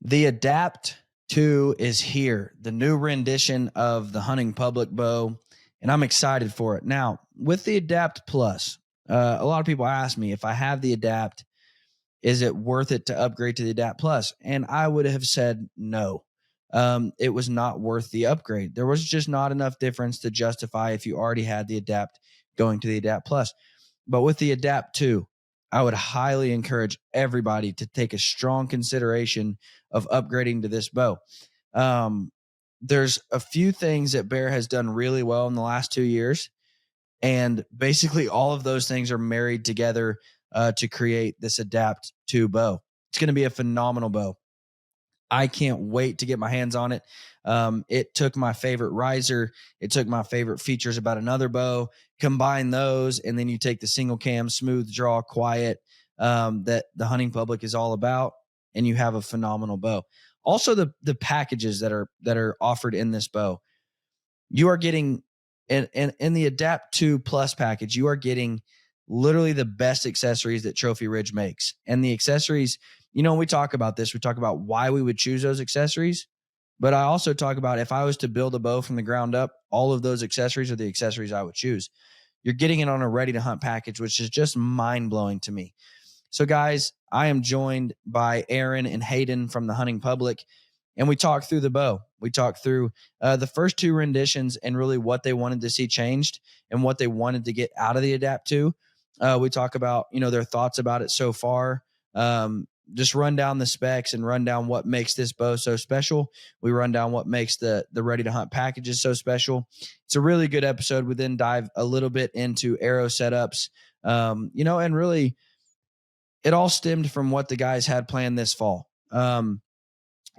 The Adapt 2 is here, the new rendition of the Hunting Public bow, and I'm excited for it. Now, with the Adapt Plus, a lot of people ask me if I have the Adapt, is it worth it to upgrade to the Adapt Plus? And I would have said no. It was not worth the upgrade. There was just not enough difference to justify if you already had the Adapt going to the Adapt Plus. But with the Adapt 2, I would highly encourage everybody to take a strong consideration of upgrading to this bow. There's a few things that Bear has done really well in the last 2 years, and basically all of those things are married together to create this Adapt 2 bow. It's going to be a phenomenal bow. I can't wait to get my hands on it. It took my favorite riser. It took my favorite features about another bow, combine those, and then you take the single cam, smooth draw, quiet that the Hunting Public is all about, and you have a phenomenal bow. Also, the packages that are offered in this bow, you are getting in the Adapt 2 Plus package, you are getting literally the best accessories that Trophy Ridge makes. And the accessories, when we talk about this, we talk about why we would choose those accessories. But I also talk about if I was to build a bow from the ground up, all of those accessories are the accessories I would choose. You're getting it on a ready to hunt package, which is just mind blowing to me. So guys, I am joined by Aaron and Hayden from the Hunting Public, and we talked through the bow. We talked through the first two renditions and really what they wanted to see changed and what they wanted to get out of the Adapt 2. We talk about, their thoughts about it so far. Just run down the specs and run down what makes this bow so special. We run down what makes the ready to hunt packages so special. It's a really good episode. We then dive a little bit into arrow setups, and really it all stemmed from what the guys had planned this fall. And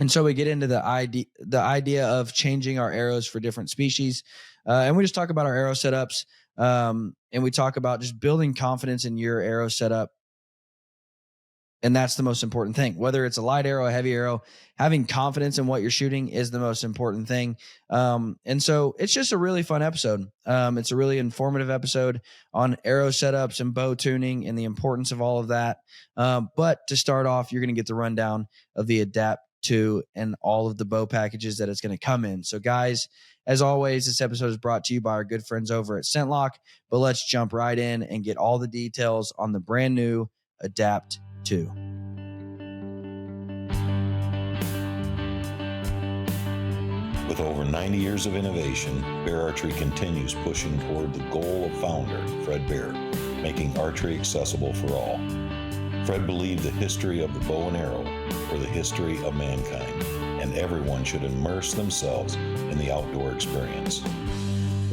so we get into the idea of changing our arrows for different species. And we just talk about our arrow setups. And we talk about just building confidence in your arrow setup. And that's the most important thing. Whether it's a light arrow, a heavy arrow, having confidence in what you're shooting is the most important thing. And so it's just a really fun episode. It's a really informative episode on arrow setups and bow tuning and the importance of all of that. But to start off, you're going to get the rundown of the Adapt 2 and all of the bow packages that it's going to come in. So guys, as always, this episode is brought to you by our good friends over at ScentLock. But let's jump right in and get all the details on the brand new Adapt 2. With over 90 years of innovation, Bear Archery continues pushing toward the goal of founder Fred Bear, making archery accessible for all. Fred believed the history of the bow and arrow were the history of mankind, and everyone should immerse themselves in the outdoor experience.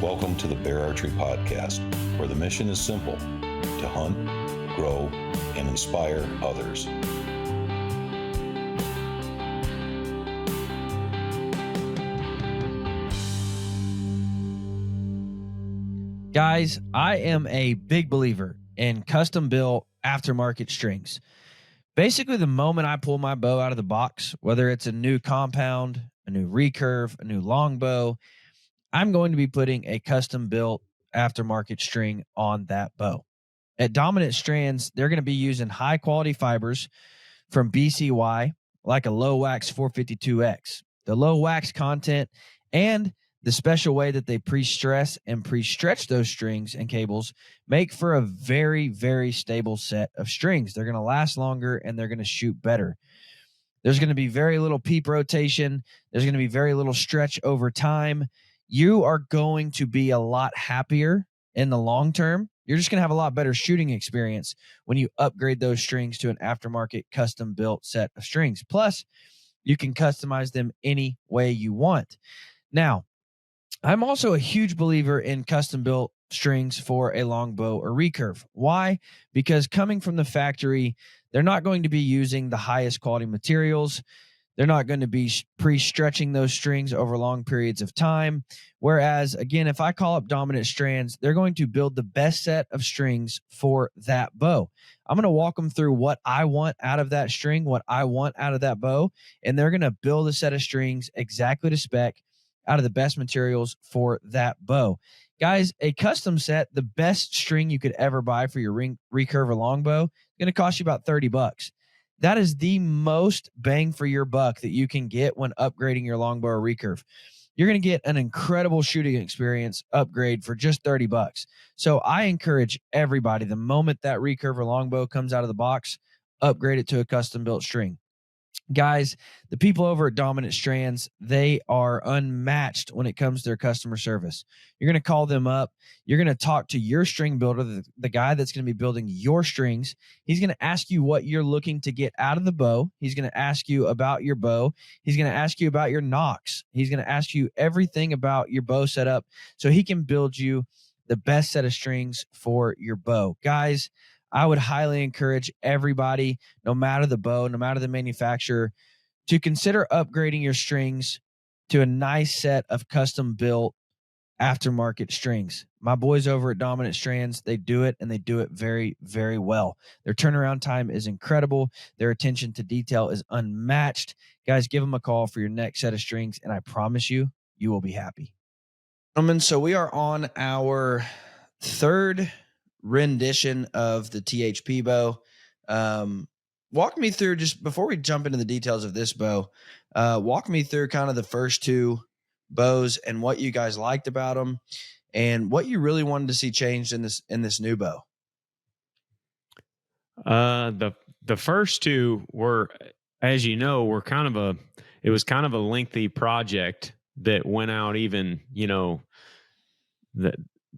Welcome to the Bear Archery Podcast, where the mission is simple: to hunt, grow, and inspire others. Guys, I am a big believer in custom-built aftermarket strings. Basically, the moment I pull my bow out of the box, whether it's a new compound, a new recurve, a new longbow, I'm going to be putting a custom-built aftermarket string on that bow. At Dominant Strands, they're going to be using high-quality fibers from BCY, like a low-wax 452X. The low-wax content and the special way that they pre-stress and pre-stretch those strings and cables make for a very, very stable set of strings. They're going to last longer and they're going to shoot better. There's going to be very little peep rotation. There's going to be very little stretch over time. You are going to be a lot happier in the long term. You're just going to have a lot better shooting experience when you upgrade those strings to an aftermarket custom-built set of strings. Plus, you can customize them any way you want. Now, I'm also a huge believer in custom-built strings for a longbow or recurve. Why? Because coming from the factory, they're not going to be using the highest quality materials. They're not going to be pre-stretching those strings over long periods of time. Whereas, again, if I call up Dominant Strands, they're going to build the best set of strings for that bow. I'm going to walk them through what I want out of that string, what I want out of that bow, and they're going to build a set of strings exactly to spec out of the best materials for that bow. Guys, a custom set, the best string you could ever buy for your recurve or longbow, is going to cost you about $30. That is the most bang for your buck that you can get when upgrading your longbow or recurve. You're going to get an incredible shooting experience upgrade for just $30. So I encourage everybody, the moment that recurve or longbow comes out of the box, upgrade it to a custom built string. Guys, the people over at Dominant Strands, they are unmatched when it comes to their customer service. You're going to call them up. You're going to talk to your string builder, the guy that's going to be building your strings. He's going to ask you what you're looking to get out of the bow. He's going to ask you about your bow. He's going to ask you about your nocks. He's going to ask you everything about your bow setup so he can build you the best set of strings for your bow. Guys, I would highly encourage everybody, no matter the bow, no matter the manufacturer, to consider upgrading your strings to a nice set of custom built aftermarket strings. My boys over at Dominant Strands, they do it, and they do it very, very well. Their turnaround time is incredible. Their attention to detail is unmatched. Guys, give them a call for your next set of strings, and I promise you, you will be happy. Gentlemen, so we are on our third rendition of the THP bow. Walk me through, just before we jump into the details of this bow, walk me through kind of the first two bows and what you guys liked about them and what you really wanted to see changed in this new bow. The first two were, as you know, it was kind of a lengthy project that went out even,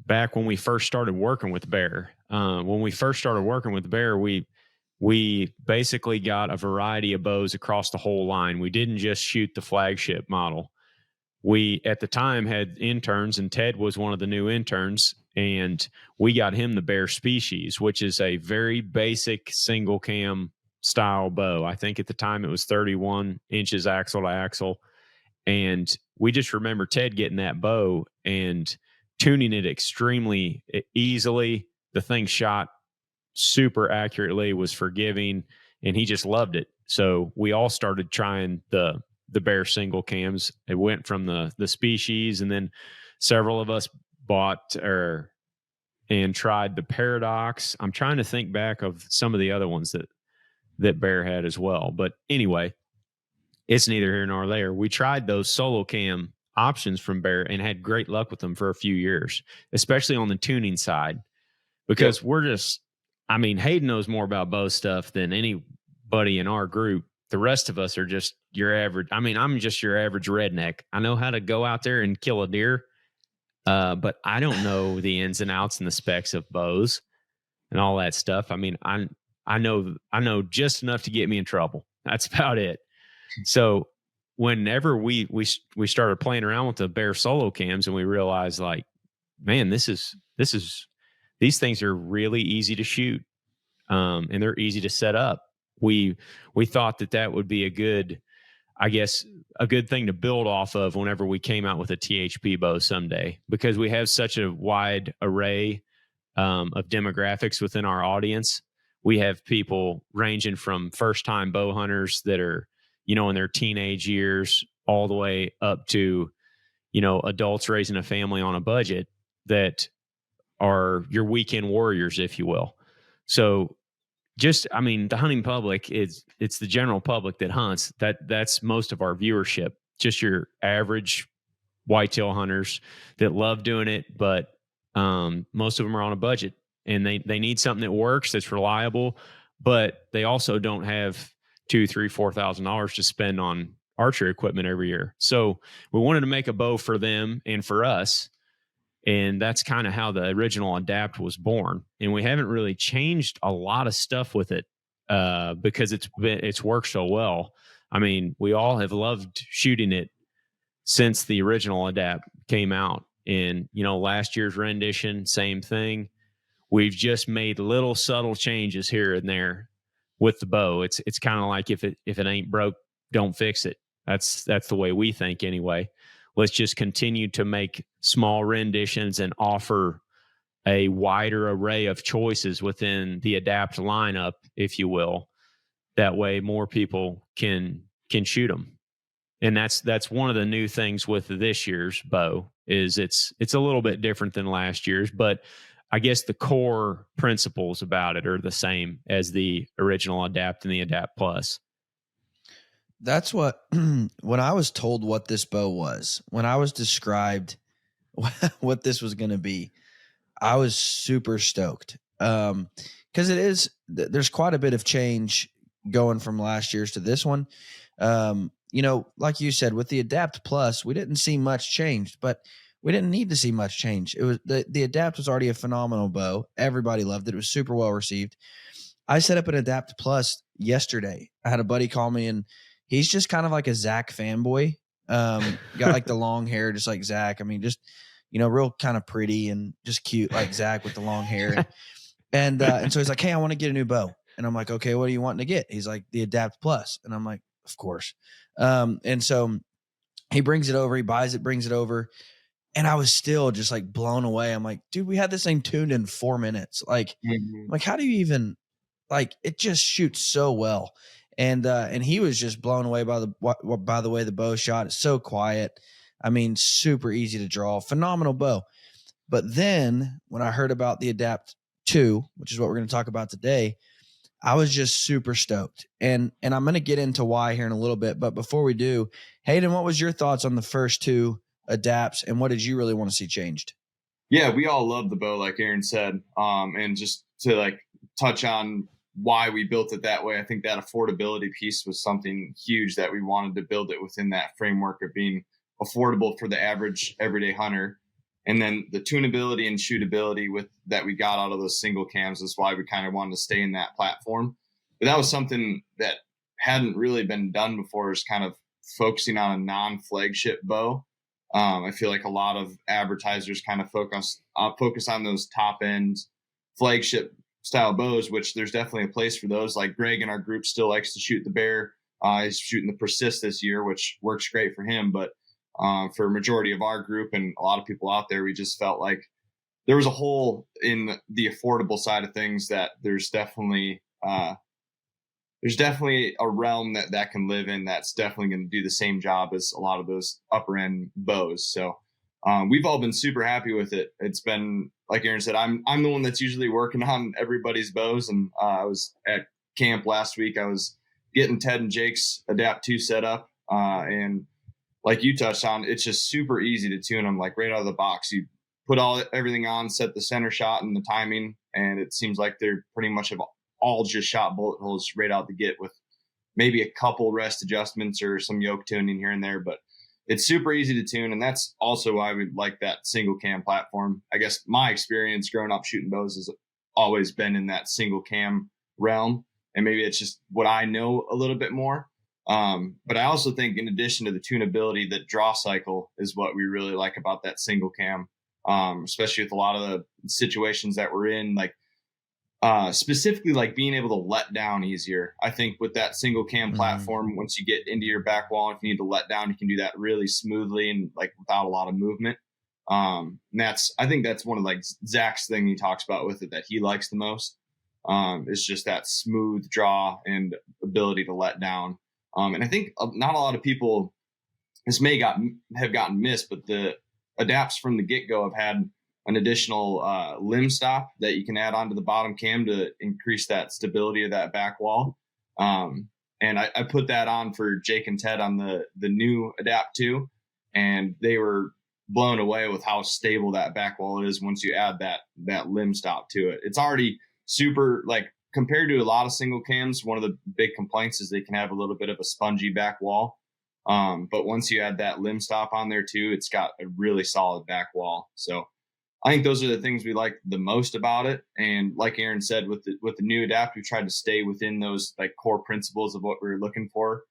back when we first started working with Bear. When we first started working with Bear, we basically got a variety of bows across the whole line. We didn't just shoot the flagship model. We, at the time, had interns, and Ted was one of the new interns, and we got him the Bear Species, which is a very basic single cam style bow. I think at the time it was 31 inches axle to axle. And we just remember Ted getting that bow and tuning it extremely easily. The thing shot super accurately, was forgiving, and he just loved it. So we all started trying the Bear single cams. It went from the Species, and then several of us bought and tried the Paradox. I'm trying to think back of some of the other ones that Bear had as well. But anyway, it's neither here nor there. We tried those solo cam options from Bear and had great luck with them for a few years, especially on the tuning side, because Hayden knows more about bow stuff than anybody in our group. The rest of us are just your average. I'm just your average redneck. I know how to go out there and kill a deer, but I don't know the ins and outs and the specs of bows and all that stuff. I know just enough to get me in trouble. That's about it. So whenever we started playing around with the Bear solo cams, and we realized, like, man, these things are really easy to shoot, and they're easy to set up. We thought that would be a good thing to build off of whenever we came out with a THP bow someday, because we have such a wide array of demographics within our audience. We have people ranging from first-time bow hunters that are, in their teenage years, all the way up to, adults raising a family on a budget that are your weekend warriors, if you will. So the hunting public it's the general public that hunts. That's most of our viewership, just your average whitetail hunters that love doing it, but most of them are on a budget, and they need something that works, that's reliable, but they also don't have $2,000, $3,000, $4,000 to spend on archery equipment every year. So we wanted to make a bow for them and for us. And that's kind of how the original Adapt was born. And we haven't really changed a lot of stuff with it because it's worked so well. We all have loved shooting it since the original Adapt came out. And, last year's rendition, same thing. We've just made little subtle changes here and there with the bow. It's kind of like if it ain't broke, don't fix it. That's the way we think anyway. Let's just continue to make small renditions and offer a wider array of choices within the Adapt lineup, if you will. That way more people can shoot them. And that's one of the new things with this year's bow, is it's a little bit different than last year's, but I guess the core principles about it are the same as the original Adapt and the Adapt Plus. That's what, when I was told what this bow was, when I was described what this was going to be, I was super stoked. Cause there's quite a bit of change going from last year's to this one. Like you said, with the Adapt Plus, we didn't see much change, but we didn't need to see much change. It was the Adapt was already a phenomenal bow. Everybody loved it. It was super well received. I set up an Adapt Plus yesterday. I had a buddy call me, and he's just kind of like a Zach fanboy. Got like the long hair, just like Zach. I mean, just, real kind of pretty and just cute, like Zach with the long hair. And so he's like, "Hey, I want to get a new bow." And I'm like, "Okay, what are you wanting to get?" He's like, "The Adapt Plus." And I'm like, "Of course." And so he brings it over, he buys it, brings it over. And I was still just like blown away. I'm like, "Dude, we had this thing tuned in 4 minutes." Like, how do you even, like, it just shoots so well. And he was just blown away by the way the bow shot. It's so quiet. I mean, super easy to draw, phenomenal bow. But then when I heard about the Adapt 2, which is what we're going to talk about today, I was just super stoked. And I'm going to get into why here in a little bit. But before we do, Hayden, what was your thoughts on the first 2 Adapts, and what did you really want to see changed? Yeah, we all love the bow, like Aaron said. And just to like touch on why we built it that way, I think that affordability piece was something huge, that we wanted to build it within that framework of being affordable for the average everyday hunter. And then the tunability and shootability that we got out of those single cams is why we kind of wanted to stay in that platform. But that was something that hadn't really been done before, is kind of focusing on a non-flagship bow. I feel like a lot of advertisers kind of focus on those top end flagship style bows, which there's definitely a place for those. Like Greg in our group still likes to shoot the Bear. He's shooting the Persist this year, which works great for him. But for a majority of our group and a lot of people out there, we just felt like there was a hole in the affordable side of things, that there's definitely a realm that can live in, that's definitely going to do the same job as a lot of those upper end bows. So we've all been super happy with it. It's been, like Aaron said, I'm the one that's usually working on everybody's bows. And I was at camp last week. I was getting Ted and Jake's Adapt 2 set up. And like you touched on, it's just super easy to tune them, like right out of the box. You put everything on, set the center shot and the timing, and it seems like they're pretty much have all just shot bullet holes right out the gate, with maybe a couple rest adjustments or some yoke tuning here and there. But it's super easy to tune, and that's also why we like that single cam platform. I guess my experience growing up shooting bows has always been in that single cam realm, and maybe it's just what I know a little bit more. But I also think, in addition to the tunability, the draw cycle is what we really like about that single cam, especially with a lot of the situations that we're in, like specifically like being able to let down easier. I think with that single cam platform, once you get into your back wall, if you need to let down, you can do that really smoothly and like without a lot of movement. And I think that's one of like Zach's thing he talks about with it that he likes the most, is just that smooth draw and ability to let down. And I think not a lot of people, this may have gotten missed, but the Adapts from the get-go have had an additional limb stop that you can add onto the bottom cam to increase that stability of that back wall. And I put that on for Jake and Ted on the new Adapt 2, and they were blown away with how stable that back wall is once you add that limb stop to it. It's already super, like, compared to a lot of single cams, one of the big complaints is they can have a little bit of a spongy back wall. But once you add that limb stop on there too, it's got a really solid back wall. So I think those are the things we like the most about it. And like Aaron said, with the new Adapt, we tried to stay within those like core principles of what we were looking for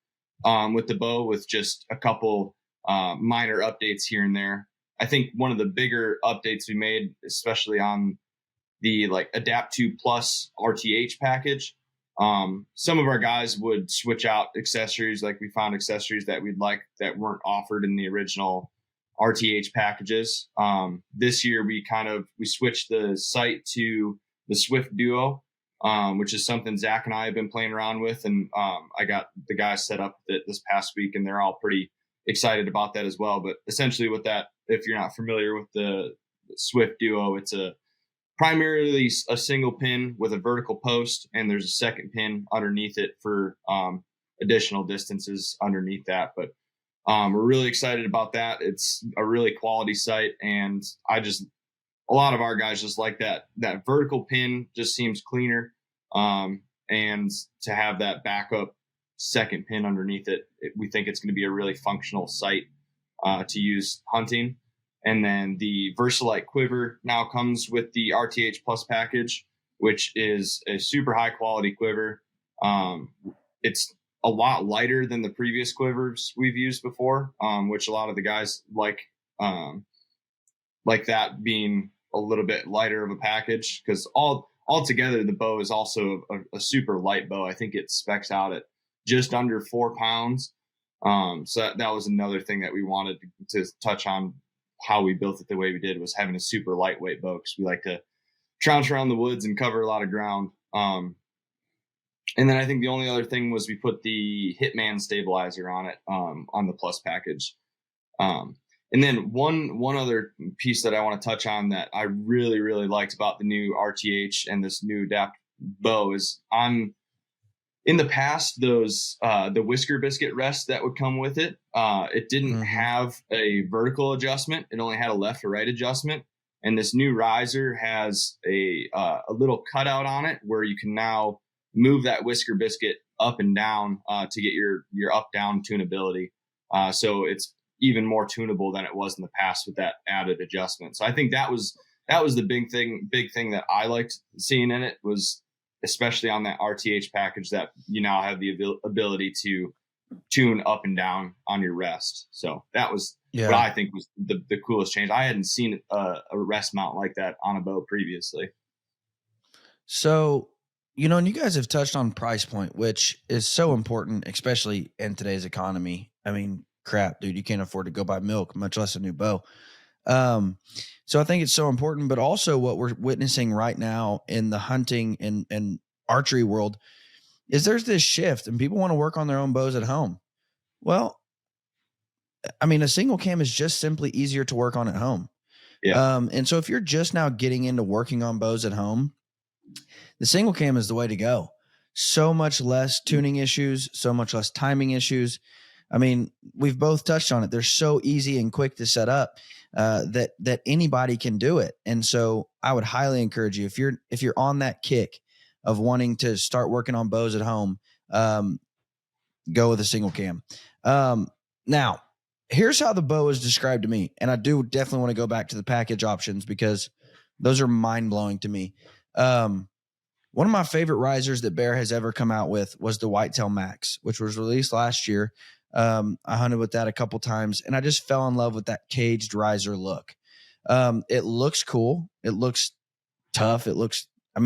with the bow, with just a couple minor updates here and there. I think one of the bigger updates we made, especially on the like Adapt 2 Plus RTH package, some of our guys would switch out accessories. Like we found accessories that we'd like that weren't offered in the original RTH packages. This year we switched the sight to the Swift Duo, which is something Zach and I have been playing around with. And I got the guys set up this past week, and they're all pretty excited about that as well. But essentially with that, if you're not familiar with the Swift Duo, it's a primarily a single pin with a vertical post, and there's a second pin underneath it for additional distances underneath that. But we're really excited about that. It's a really quality sight, and a lot of our guys just like that vertical pin just seems cleaner. And to have that backup second pin underneath it, we think it's going to be a really functional sight to use hunting. And then the Versalite quiver now comes with the RTH Plus package, which is a super high quality quiver. It's a lot lighter than the previous quivers we've used before, which a lot of the guys like that being a little bit lighter of a package, because altogether the bow is also a super light bow. I think it specs out at just under 4 pounds. So that was another thing that we wanted to touch on. How we built it the way we did was having a super lightweight bow, because we like to trounce around the woods and cover a lot of ground. And then I think the only other thing was we put the Hitman stabilizer on it, on the Plus package. And then one other piece that I want to touch on that I really, really liked about the new RTH and this new Adapt bow is in the past, those the whisker biscuit rest that would come with it, it didn't have a vertical adjustment. It only had a left or right adjustment. And this new riser has a little cutout on it where you can now move that whisker biscuit up and down to get your up-down tunability. So it's even more tunable than it was in the past with that added adjustment. So I think that was the big thing that I liked seeing in it, was especially on that RTH package, that you now have the ability to tune up and down on your rest. So that was what I think was the coolest change. I hadn't seen a rest mount like that on a bow previously. So, and you guys have touched on price point, which is so important, especially in today's economy. I mean, crap, dude, you can't afford to go buy milk, much less a new bow. So I think it's so important, but also what we're witnessing right now in the hunting and archery world is there's this shift and people want to work on their own bows at home. Well, I mean, a single cam is just simply easier to work on at home. Yeah. And so if you're just now getting into working on bows at home, the single cam is the way to go. So much less tuning issues, so much less timing issues. I mean, we've both touched on it. They're so easy and quick to set up that anybody can do it. And so I would highly encourage you, if you're on that kick of wanting to start working on bows at home, go with a single cam. Now, here's how the bow is described to me. And I do definitely want to go back to the package options because those are mind-blowing to me. One of my favorite risers that Bear has ever come out with was the Whitetail Max, which was released last year. I hunted with that a couple times, and I just fell in love with that caged riser look. It looks cool. It looks tough. It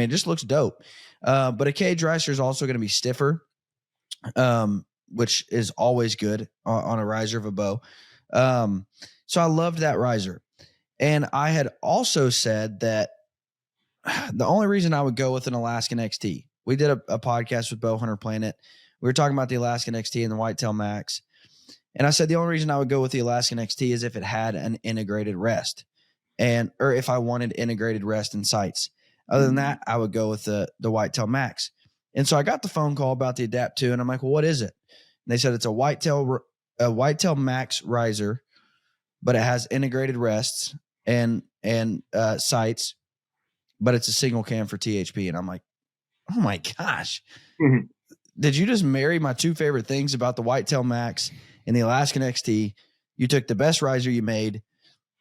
just looks dope. But a cage riser is also going to be stiffer, which is always good on a riser of a bow. So I loved that riser. And I had also said that the only reason I would go with an Alaskan XT, we did a podcast with Bow Hunter Planet. We were talking about the Alaskan XT and the Whitetail Max. And I said the only reason I would go with the Alaskan XT is if it had an integrated rest, or if I wanted integrated rest and sights. Other than that, I would go with the Whitetail Max. And so I got the phone call about the Adapt 2, and I'm like, well, what is it? And they said it's a Whitetail Max riser, but it has integrated rests and sights, but it's a single cam for THP. And I'm like, oh my gosh. Mm-hmm. Did you just marry my two favorite things about the Whitetail Max and the Alaskan XT? You took the best riser you made,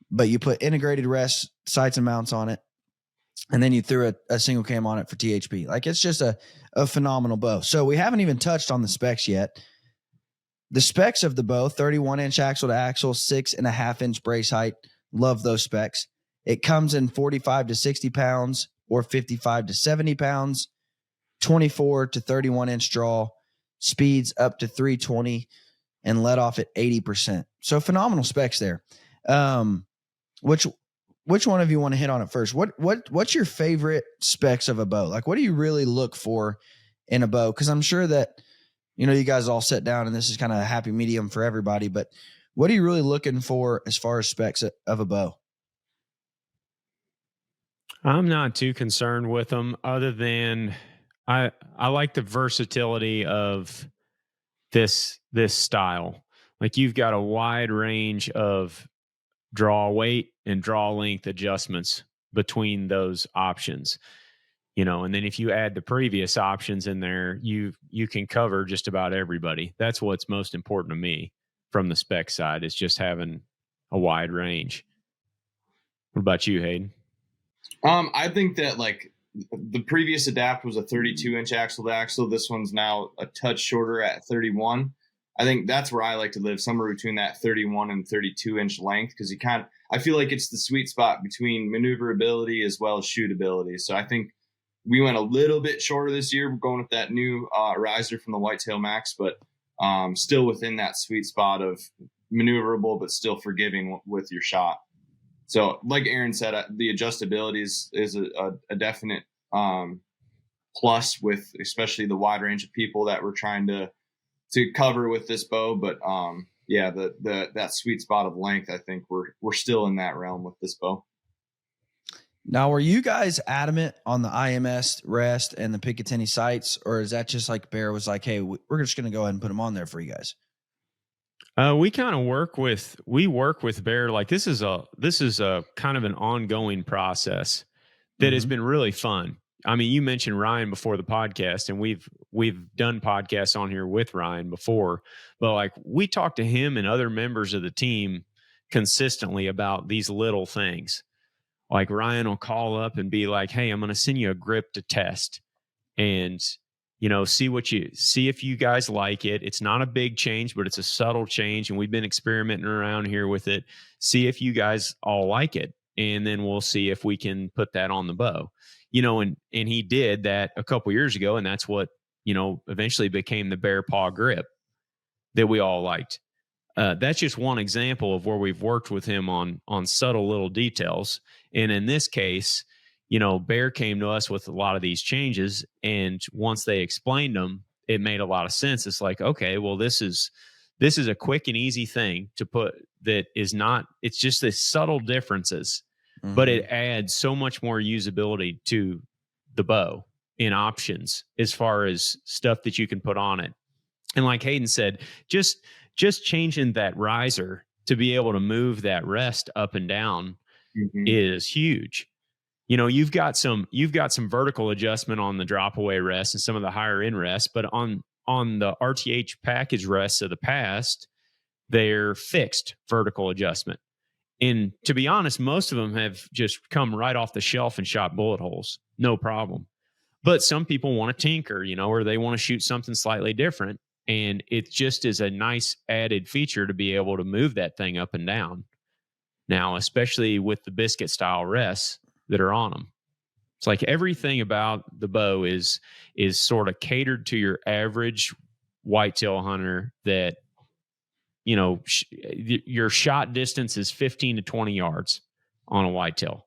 but you put integrated rest, sights, and mounts on it. And then you threw a single cam on it for THP. Like, it's just a phenomenal bow. So we haven't even touched on the specs yet. The specs of the bow: 31-inch axle to axle, 6.5-inch brace height. Love those specs. It comes in 45 to 60 pounds or 55 to 70 pounds, 24 to 31-inch draw, speeds up to 320, and let off at 80%. So phenomenal specs there. Which one of you want to hit on it first? What's your favorite specs of a bow? Like, what do you really look for in a bow? Because I'm sure that, you guys all sit down and this is kind of a happy medium for everybody, but what are you really looking for as far as specs of a bow? I'm not too concerned with them, other than I like the versatility of this style. Like, you've got a wide range of draw weight and draw length adjustments between those options, and then if you add the previous options in there, you can cover just about everybody. That's what's most important to me from the spec side, is just having a wide range. What about you, Hayden? I think that like the previous Adapt was a 32-inch axle to axle. This one's now a touch shorter at 31. I think that's where I like to live, somewhere between that 31 and 32-inch length, because I feel like it's the sweet spot between maneuverability as well as shootability. So I think we went a little bit shorter this year. We're going with that new riser from the Whitetail Max, but still within that sweet spot of maneuverable, but still forgiving with your shot. So like Aaron said, the adjustability is a definite plus, with especially the wide range of people that we're trying to cover with this bow. But yeah, that sweet spot of length, I think we're still in that realm with this bow. Now, were you guys adamant on the IMS rest and the Picatinny sights, or is that just like Bear was like, hey, we're just going to go ahead and put them on there for you guys? We kind of work with Bear. Like, this is a kind of an ongoing process that has been really fun. I mean, you mentioned Ryan before the podcast, and we've done podcasts on here with Ryan before, but like, we talk to him and other members of the team consistently about these little things. Like, Ryan will call up and be like, hey, I'm going to send you a grip to test, and see if you guys like it. It's not a big change, but it's a subtle change, and we've been experimenting around here with it. See if you guys all like it, and then we'll see if we can put that on the bow. And he did that a couple years ago, and that's what eventually became the Bear Paw grip that we all liked. That's just one example of where we've worked with him on subtle little details. And in this case, Bear came to us with a lot of these changes, and once they explained them, it made a lot of sense. It's like, okay, well, this is a quick and easy thing to put, that is not, it's just the subtle differences, but it adds so much more usability to the bow in options as far as stuff that you can put on it. And like Hayden said, just changing that riser to be able to move that rest up and down is huge. You've got some vertical adjustment on the drop away rest and some of the higher end rests, but on the RTH package rests of the past, they're fixed vertical adjustment. And to be honest, most of them have just come right off the shelf and shot bullet holes, no problem. But some people want to tinker, or they want to shoot something slightly different. And it just is a nice added feature to be able to move that thing up and down. Now, especially with the biscuit style rests that are on them. It's like everything about the bow is sort of catered to your average whitetail hunter, that, your shot distance is 15 to 20 yards on a whitetail.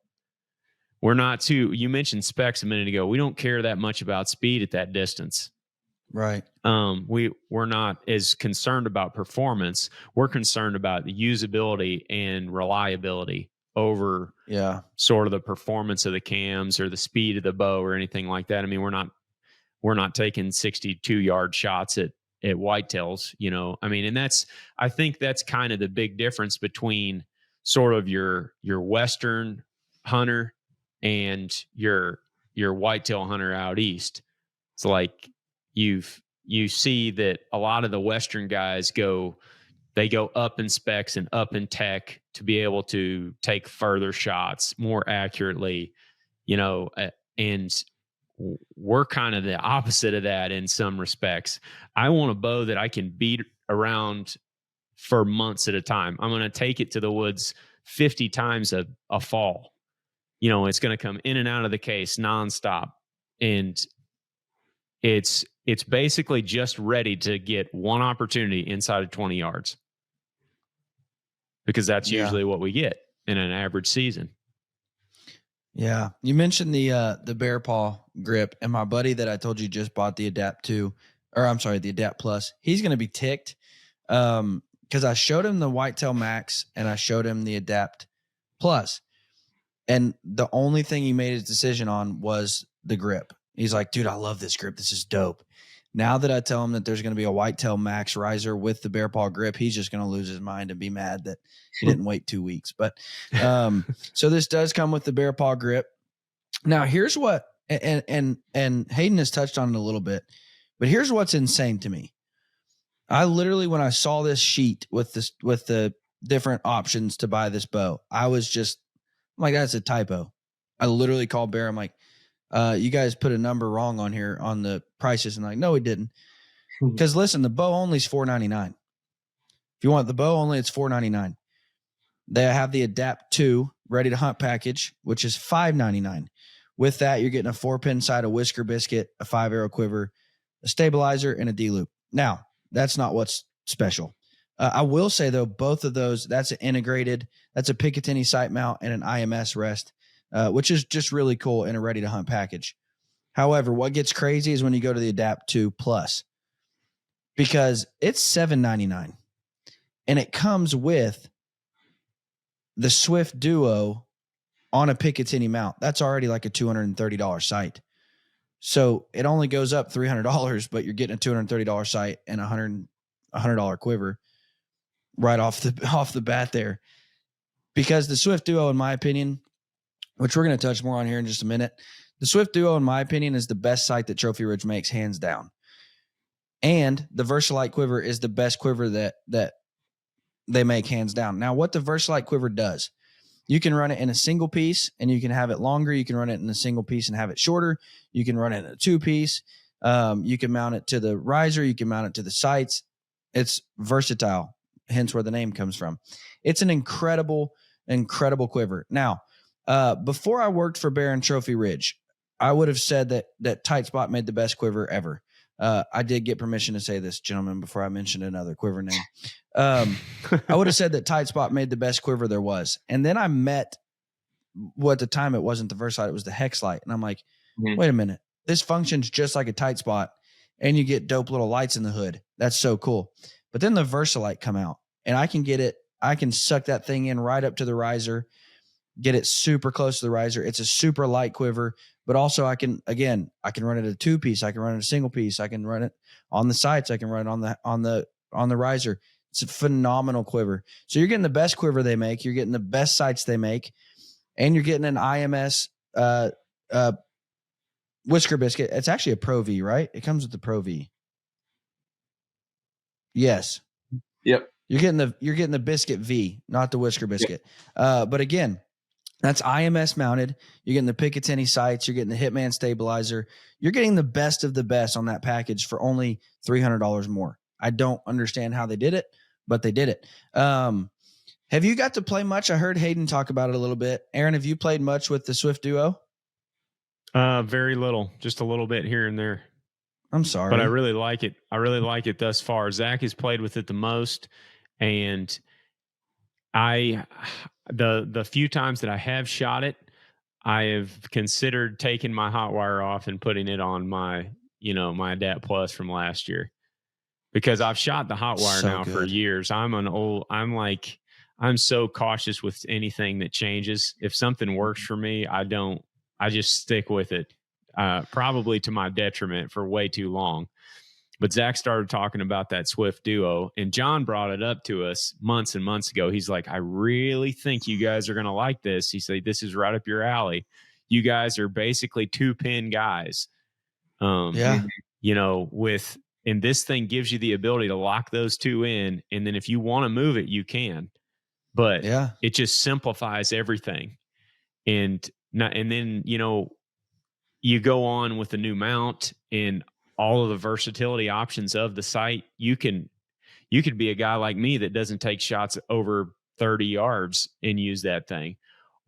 We're not you mentioned specs a minute ago. We don't care that much about speed at that distance. Right. We're not as concerned about performance. We're concerned about the usability and reliability over sort of the performance of the cams or the speed of the bow or anything like that. I mean, we're not taking 62-yard shots at whitetails, I mean, and I think that's kind of the big difference between sort of your Western hunter and your whitetail hunter out east. It's like, you see that a lot of the Western guys go up in specs and up in tech to be able to take further shots more accurately, and we're kind of the opposite of that in some respects. I want a bow that I can beat around for months at a time. I'm going to take it to the woods 50 times a fall. It's going to come in and out of the case nonstop. And it's basically just ready to get one opportunity inside of 20 yards, because that's usually what we get in an average season. Yeah. You mentioned the Bear Paw grip, and my buddy that I told you just bought the Adapt 2, or I'm sorry, the Adapt Plus. He's going to be ticked because I showed him the Whitetail Max and I showed him the Adapt Plus. And the only thing he made his decision on was the grip. He's like, dude, I love this grip. This is dope. Now that I tell him that there's going to be a whitetail max riser with the bear paw grip, he's just going to lose his mind and be mad that he didn't wait 2 weeks. But so this does come with the bear paw grip. Now here's what, and Hayden has touched on it a little bit, but here's what's insane to me. I literally, when I saw this sheet with the different options to buy this bow, I was just I'm like, that's a typo. I literally called Bear. I'm like, you guys put a number wrong on here on the prices. And like, no, we didn't. Because listen, the bow only is $4.99. If you want the bow only, it's $4.99. They have the Adapt 2 ready to hunt package, which is $5.99. With that, you're getting a 4-pin sight, a whisker biscuit, a 5-arrow quiver, a stabilizer, and a D-loop. Now, that's not what's special. I will say, though, both of those, that's an integrated, that's a Picatinny sight mount and an IMS rest, which is just really cool in a ready to hunt package. However, what gets crazy is when you go to the Adapt 2 Plus, because it's $7.99 and it comes with the Swift Duo on a Picatinny mount. That's already like a $230 sight. So it only goes up $300, but you're getting a $230 sight and a $100 quiver right off the bat there. Because the Swift Duo, in my opinion, which we're going to touch more on here in just a minute, the Swift Duo, in my opinion, is the best sight that Trophy Ridge makes, hands down. And the Versalite quiver is the best quiver that they make, hands down. Now, what the Versalite quiver does, you can run it in a single piece and you can have it longer. You can run it in a single piece and have it shorter. You can run it in a 2-piece. You can mount it to the riser. You can mount it to the sights. It's versatile, hence where the name comes from. It's an incredible quiver. Now, before I worked for Bear and Trophy Ridge, I would have said that Tight Spot made the best quiver ever. I did get permission to say this, gentlemen, before I mentioned another quiver name. I would have said that Tight Spot made the best quiver there was. And then I met, well, at the time it wasn't the Versalite, it was the Hexlite. And I'm like, wait a minute, this functions just like a Tight Spot and you get dope little lights in the hood. That's so cool. But then the Versalite come out and I can suck that thing in right up to the riser, get it super close to the riser. It's a super light quiver, but also I can run it a 2-piece. I can run it a single piece. I can run it on the sights. I can run it on the riser. It's a phenomenal quiver. So you're getting the best quiver they make. You're getting the best sights they make, and you're getting an IMS whisker biscuit. It's actually a Pro V, right? It comes with the Pro V. Yes. Yep. You're getting the biscuit V, not the whisker biscuit. Yep. But again, that's IMS mounted. You're getting the Picatinny sights. You're getting the Hitman stabilizer. You're getting the best of the best on that package for only $300 more. I don't understand how they did it, but they did it. Have you got to play much? I heard Hayden talk about it a little bit. Aaron, have you played much with the Swift Duo? Very little, just a little bit here and there. I'm sorry, but I really like it. I really like it thus far. Zach has played with it the most, and the few times that I have shot it, I have considered taking my hot wire off and putting it on my Adapt Plus from last year, because I've shot the hot wire now for years. I'm so cautious with anything that changes. If something works for me, I just stick with it, probably to my detriment for way too long. But Zach started talking about that Swift Duo, and John brought it up to us months and months ago. He's like, I really think you guys are going to like this. He said, this is right up your alley. You guys are basically 2-pin guys. And this thing gives you the ability to lock those 2 in. And then if you want to move it, you can, but it just simplifies everything. And then, you go on with the new mount and all of the versatility options of the sight. You could be a guy like me that doesn't take shots over 30 yards and use that thing.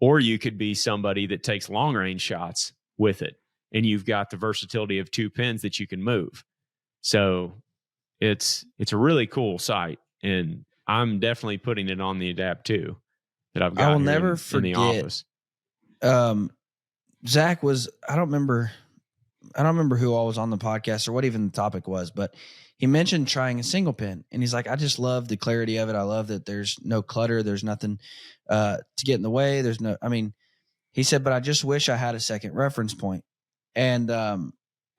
Or you could be somebody that takes long range shots with it, and you've got the versatility of 2 pins that you can move. So it's a really cool sight, and I'm definitely putting it on the Adapt 2 that I've got. I will never forget. In the office. Zach was, I don't remember who all was on the podcast or what even the topic was, but he mentioned trying a single pin, and he's like, I just love the clarity of it. I love that there's no clutter. There's nothing to get in the way. He said, but I just wish I had a second reference point. And I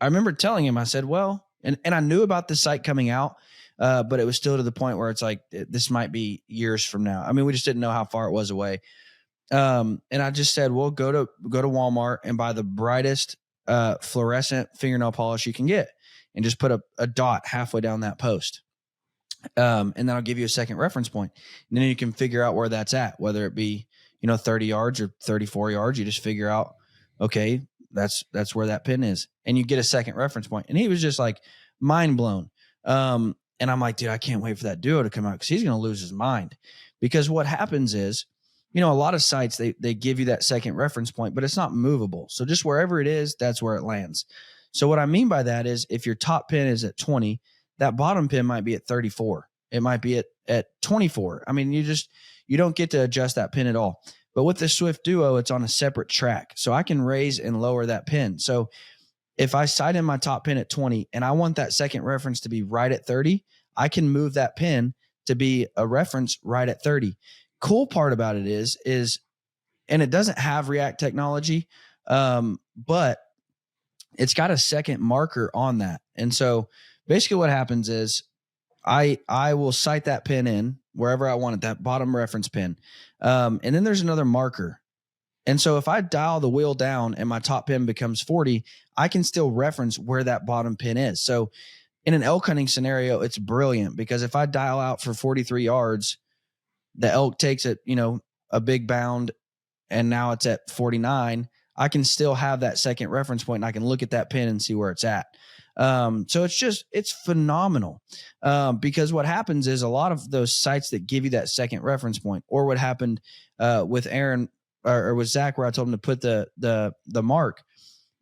remember telling him, I said, well, and I knew about this sight coming out, but it was still to the point where it's like, this might be years from now. I mean, we just didn't know how far it was away. And I just said, well, go to Walmart and buy the brightest fluorescent fingernail polish you can get, and just put a dot halfway down that post. And then I'll give you a second reference point. And then you can figure out where that's at, whether it be, 30 yards or 34 yards. You just figure out, okay, that's where that pin is. And you get a second reference point. And he was just like mind blown. And I'm like, dude, I can't wait for that duo to come out, because he's going to lose his mind. Because what happens is, a lot of sites, they give you that second reference point, but it's not movable. So just wherever it is, that's where it lands. So what I mean by that is, if your top pin is at 20, that bottom pin might be at 34. It might be at 24. I mean, you don't get to adjust that pin at all. But with the Swift Duo, it's on a separate track. So I can raise and lower that pin. So if I sight in my top pin at 20 and I want that second reference to be right at 30, I can move that pin to be a reference right at 30. Cool part about it is, and it doesn't have React technology, but it's got a second marker on that. And so basically what happens is, I will sight that pin in wherever I want it, that bottom reference pin. And then there's another marker. And so if I dial the wheel down and my top pin becomes 40, I can still reference where that bottom pin is. So in an elk hunting scenario, it's brilliant, because if I dial out for 43 yards, the elk takes it, a big bound, and now it's at 49. I can still have that second reference point, and I can look at that pin and see where it's at. So it's phenomenal. Because what happens is, a lot of those sites that give you that second reference point, or what happened with Aaron or with Zach, where I told him to put the mark,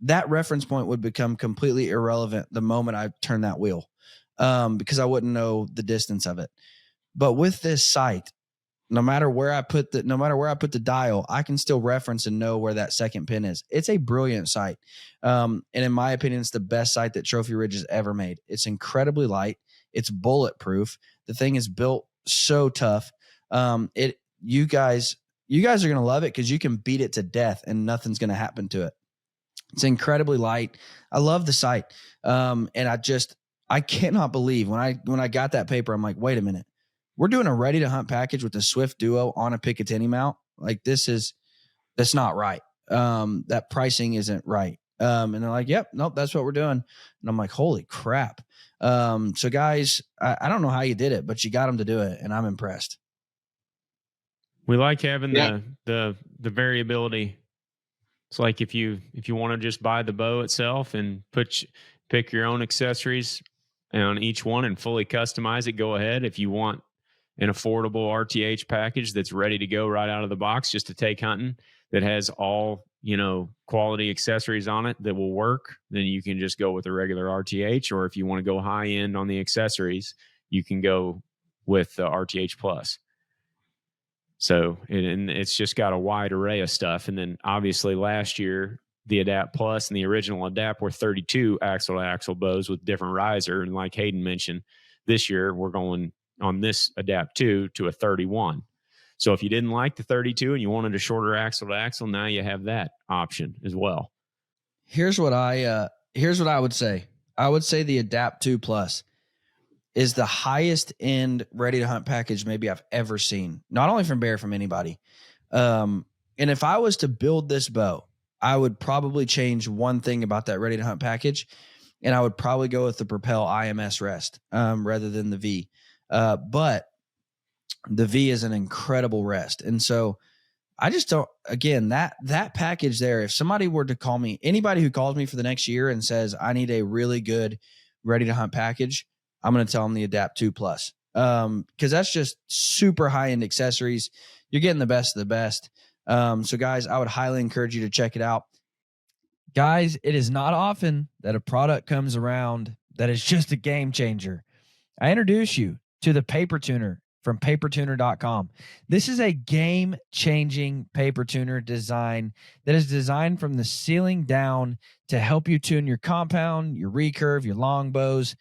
that reference point would become completely irrelevant the moment I turn that wheel, because I wouldn't know the distance of it. But with this site, no matter where I put the dial, I can still reference and know where that second pin is. It's a brilliant site. And in my opinion, it's the best site that Trophy Ridge has ever made. It's incredibly light. It's bulletproof. The thing is built so tough. You guys are going to love it, because you can beat it to death and nothing's going to happen to it. It's incredibly light. I love the site. And I cannot believe when I got that paper, I'm like, wait a minute. We're doing a ready to hunt package with the Swift Duo on a Picatinny mount. Like, that's not right. That pricing isn't right. And they're like, yep, nope, that's what we're doing. And I'm like, holy crap. So guys, I don't know how you did it, but you got them to do it, and I'm impressed. We like having the variability. It's like if you want to just buy the bow itself and pick your own accessories on each one and fully customize it, go ahead. If you want an affordable RTH package that's ready to go right out of the box just to take hunting, that has all, quality accessories on it that will work, then you can just go with a regular RTH. Or if you want to go high end on the accessories, you can go with the RTH Plus. So, and it's just got a wide array of stuff. And then obviously last year, the Adapt Plus and the original Adapt were 32 axle to axle bows with different riser. And like Hayden mentioned, this year we're going on this Adapt 2 to a 31. So if you didn't like the 32 and you wanted a shorter axle to axle, now you have that option as well. Here's what I would say. I would say the Adapt 2 Plus is the highest end ready to hunt package maybe I've ever seen. Not only from Bear, from anybody. And if I was to build this bow, I would probably change one thing about that ready to hunt package, and I would probably go with the Propel IMS rest rather than the V. But the V is an incredible rest. And so I just don't, again, that package there, if somebody were to call me, anybody who calls me for the next year and says, I need a really good ready to hunt package, I'm going to tell them the Adapt 2 Plus. Cause that's just super high end accessories. You're getting the best of the best. So guys, I would highly encourage you to check it out. Guys, it is not often that a product comes around that is just a game changer. I introduce you to the Paper Tuner from papertuner.com. This is a game-changing paper tuner design that is designed from the ceiling down to help you tune your compound, your recurve, your longbows.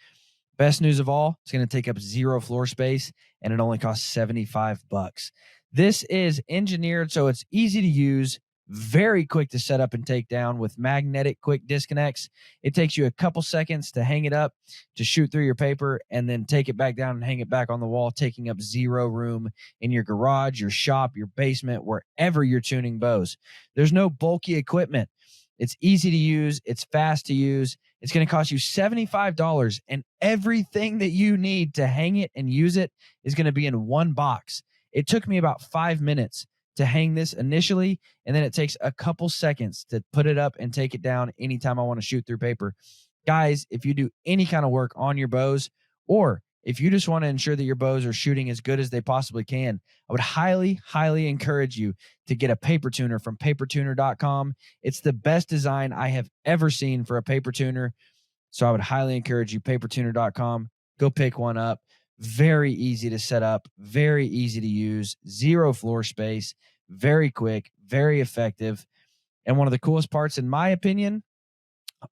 Best news of all, it's going to take up 0 floor space, and it only costs $75. This is engineered so it's easy to use, very quick to set up and take down with magnetic quick disconnects. It takes you a couple seconds to hang it up, to shoot through your paper, and then take it back down and hang it back on the wall, taking up zero room in your garage, your shop, your basement, wherever you're tuning bows. There's no bulky equipment. It's easy to use. It's fast to use. It's going to cost you $75, and everything that you need to hang it and use it is going to be in one box. It took me about 5 minutes to hang this initially, and then it takes a couple seconds to put it up and take it down anytime I want to shoot through paper. Guys, if you do any kind of work on your bows, or if you just want to ensure that your bows are shooting as good as they possibly can, I would highly, highly encourage you to get a paper tuner from papertuner.com. It's the best design I have ever seen for a paper tuner. So I would highly encourage you, papertuner.com. Go pick one up. Very easy to set up, very easy to use, zero floor space, very quick, very effective. And one of the coolest parts, in my opinion,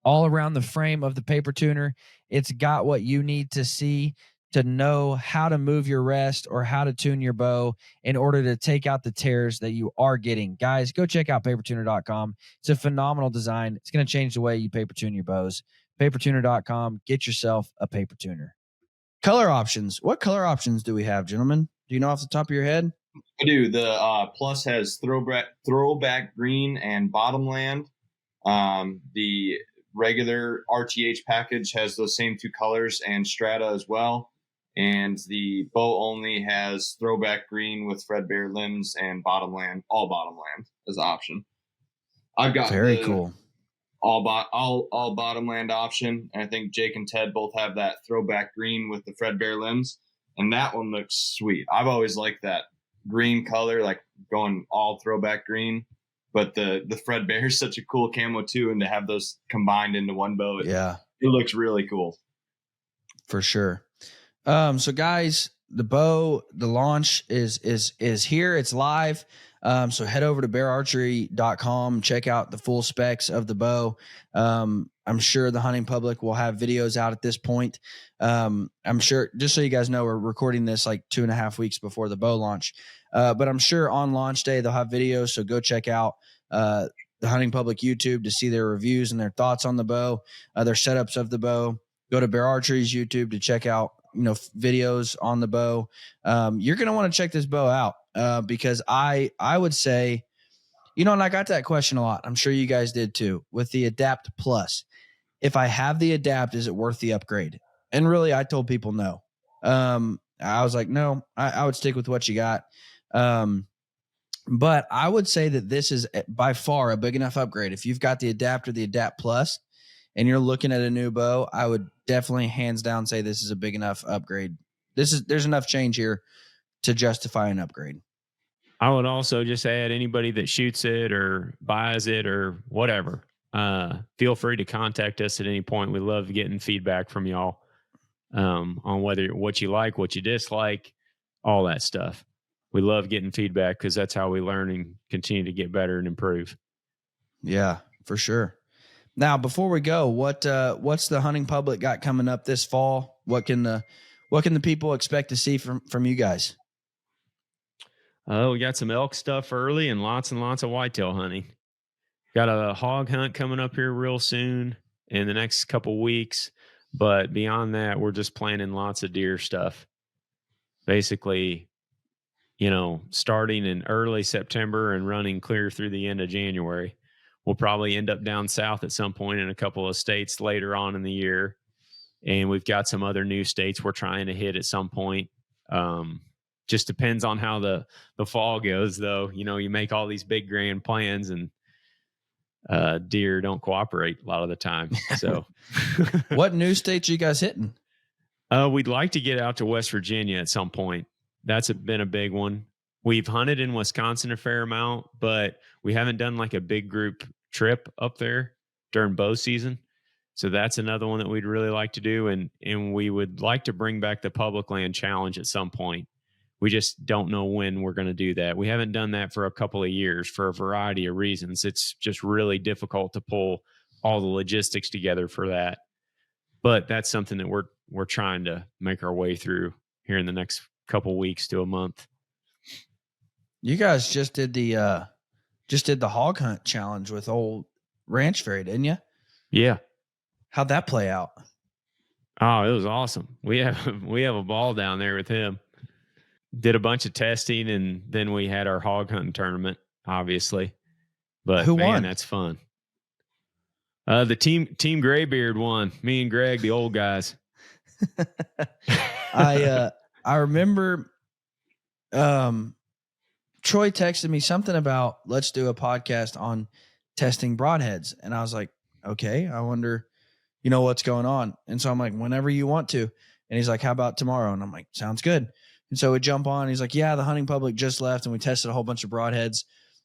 all around the frame of the paper tuner, it's got what you need to see to know how to move your rest or how to tune your bow in order to take out the tears that you are getting. Guys, go check out papertuner.com. It's a phenomenal design. It's going to change the way you paper tune your bows. Papertuner.com. Get yourself a paper tuner. Color options. What color options do we have, gentlemen? Do you know off the top of your head? I do. The Plus has throwback green and bottomland. The regular RTH package has those same two colors and strata as well. And the bow only has throwback green with Fredbear limbs and bottomland, all bottomland as an option. I've got very cool. All bottomland option. And I think Jake and Ted both have that throwback green with the Fredbear limbs, and that one looks sweet. I've always liked that green color, like going all throwback green. But the Fredbear is such a cool camo too, and to have those combined into one bow, it looks really cool. For sure. So guys, the launch is here. It's live. So head over to beararchery.com, check out the full specs of the bow. I'm sure the hunting public will have videos out at this point. I'm sure, just so you guys know, we're recording this like 2.5 weeks before the bow launch. But I'm sure on launch day, they'll have videos. So go check out, the hunting public YouTube to see their reviews and their thoughts on the bow, their setups of the bow. Go to Bear Archery's YouTube to check out, videos on the bow. You're going to want to check this bow out, because I would say, and I got that question a lot. I'm sure you guys did too, with the Adapt Plus. If I have the Adapt, is it worth the upgrade? And really, I told people no. I was like, no, I would stick with what you got. But I would say that this is by far a big enough upgrade. If you've got the Adapt or the Adapt Plus and you're looking at a new bow, I would definitely hands down say this is a big enough upgrade. There's enough change here to justify an upgrade. I would also just add, anybody that shoots it or buys it or whatever, feel free to contact us at any point. We love getting feedback from y'all on what you like, what you dislike, all that stuff. We love getting feedback because that's how we learn and continue to get better and improve. Yeah, for sure. Now, before we go, what's the hunting public got coming up this fall? What can the people expect to see from you guys? We got some elk stuff early and lots of whitetail hunting. Got a hog hunt coming up here real soon in the next couple weeks. But beyond that, we're just planning lots of deer stuff. Basically, starting in early September and running clear through the end of January. We'll probably end up down south at some point in a couple of states later on in the year. And we've got some other new states we're trying to hit at some point. Just depends on how the fall goes, though. You make all these big grand plans and deer don't cooperate a lot of the time. So what new states are you guys hitting? We'd like to get out to West Virginia at some point. That's been a big one. We've hunted in Wisconsin a fair amount, but we haven't done like a big group trip up there during bow season. So that's another one that we'd really like to do. And we would like to bring back the public land challenge at some point. We just don't know when we're going to do that. We haven't done that for a couple of years for a variety of reasons. It's just really difficult to pull all the logistics together for that. But that's something that we're trying to make our way through here in the next couple weeks to a month. You guys just did the just did the hog hunt challenge with old Ranch Fairy, didn't you? Yeah. How'd that play out? Oh, it was awesome. We have a ball down there with him. Did a bunch of testing, and then we had our hog hunting tournament, obviously. But Who man, won? that's fun. The team Graybeard won. Me and Greg, the old guys. I remember Troy texted me something about let's do a podcast on testing broadheads. And I was like, okay, I wonder, what's going on. And so I'm like, whenever you want to. And he's like, how about tomorrow? And I'm like, sounds good. And so we jump on. He's like, yeah, the hunting public just left and we tested a whole bunch of broadheads.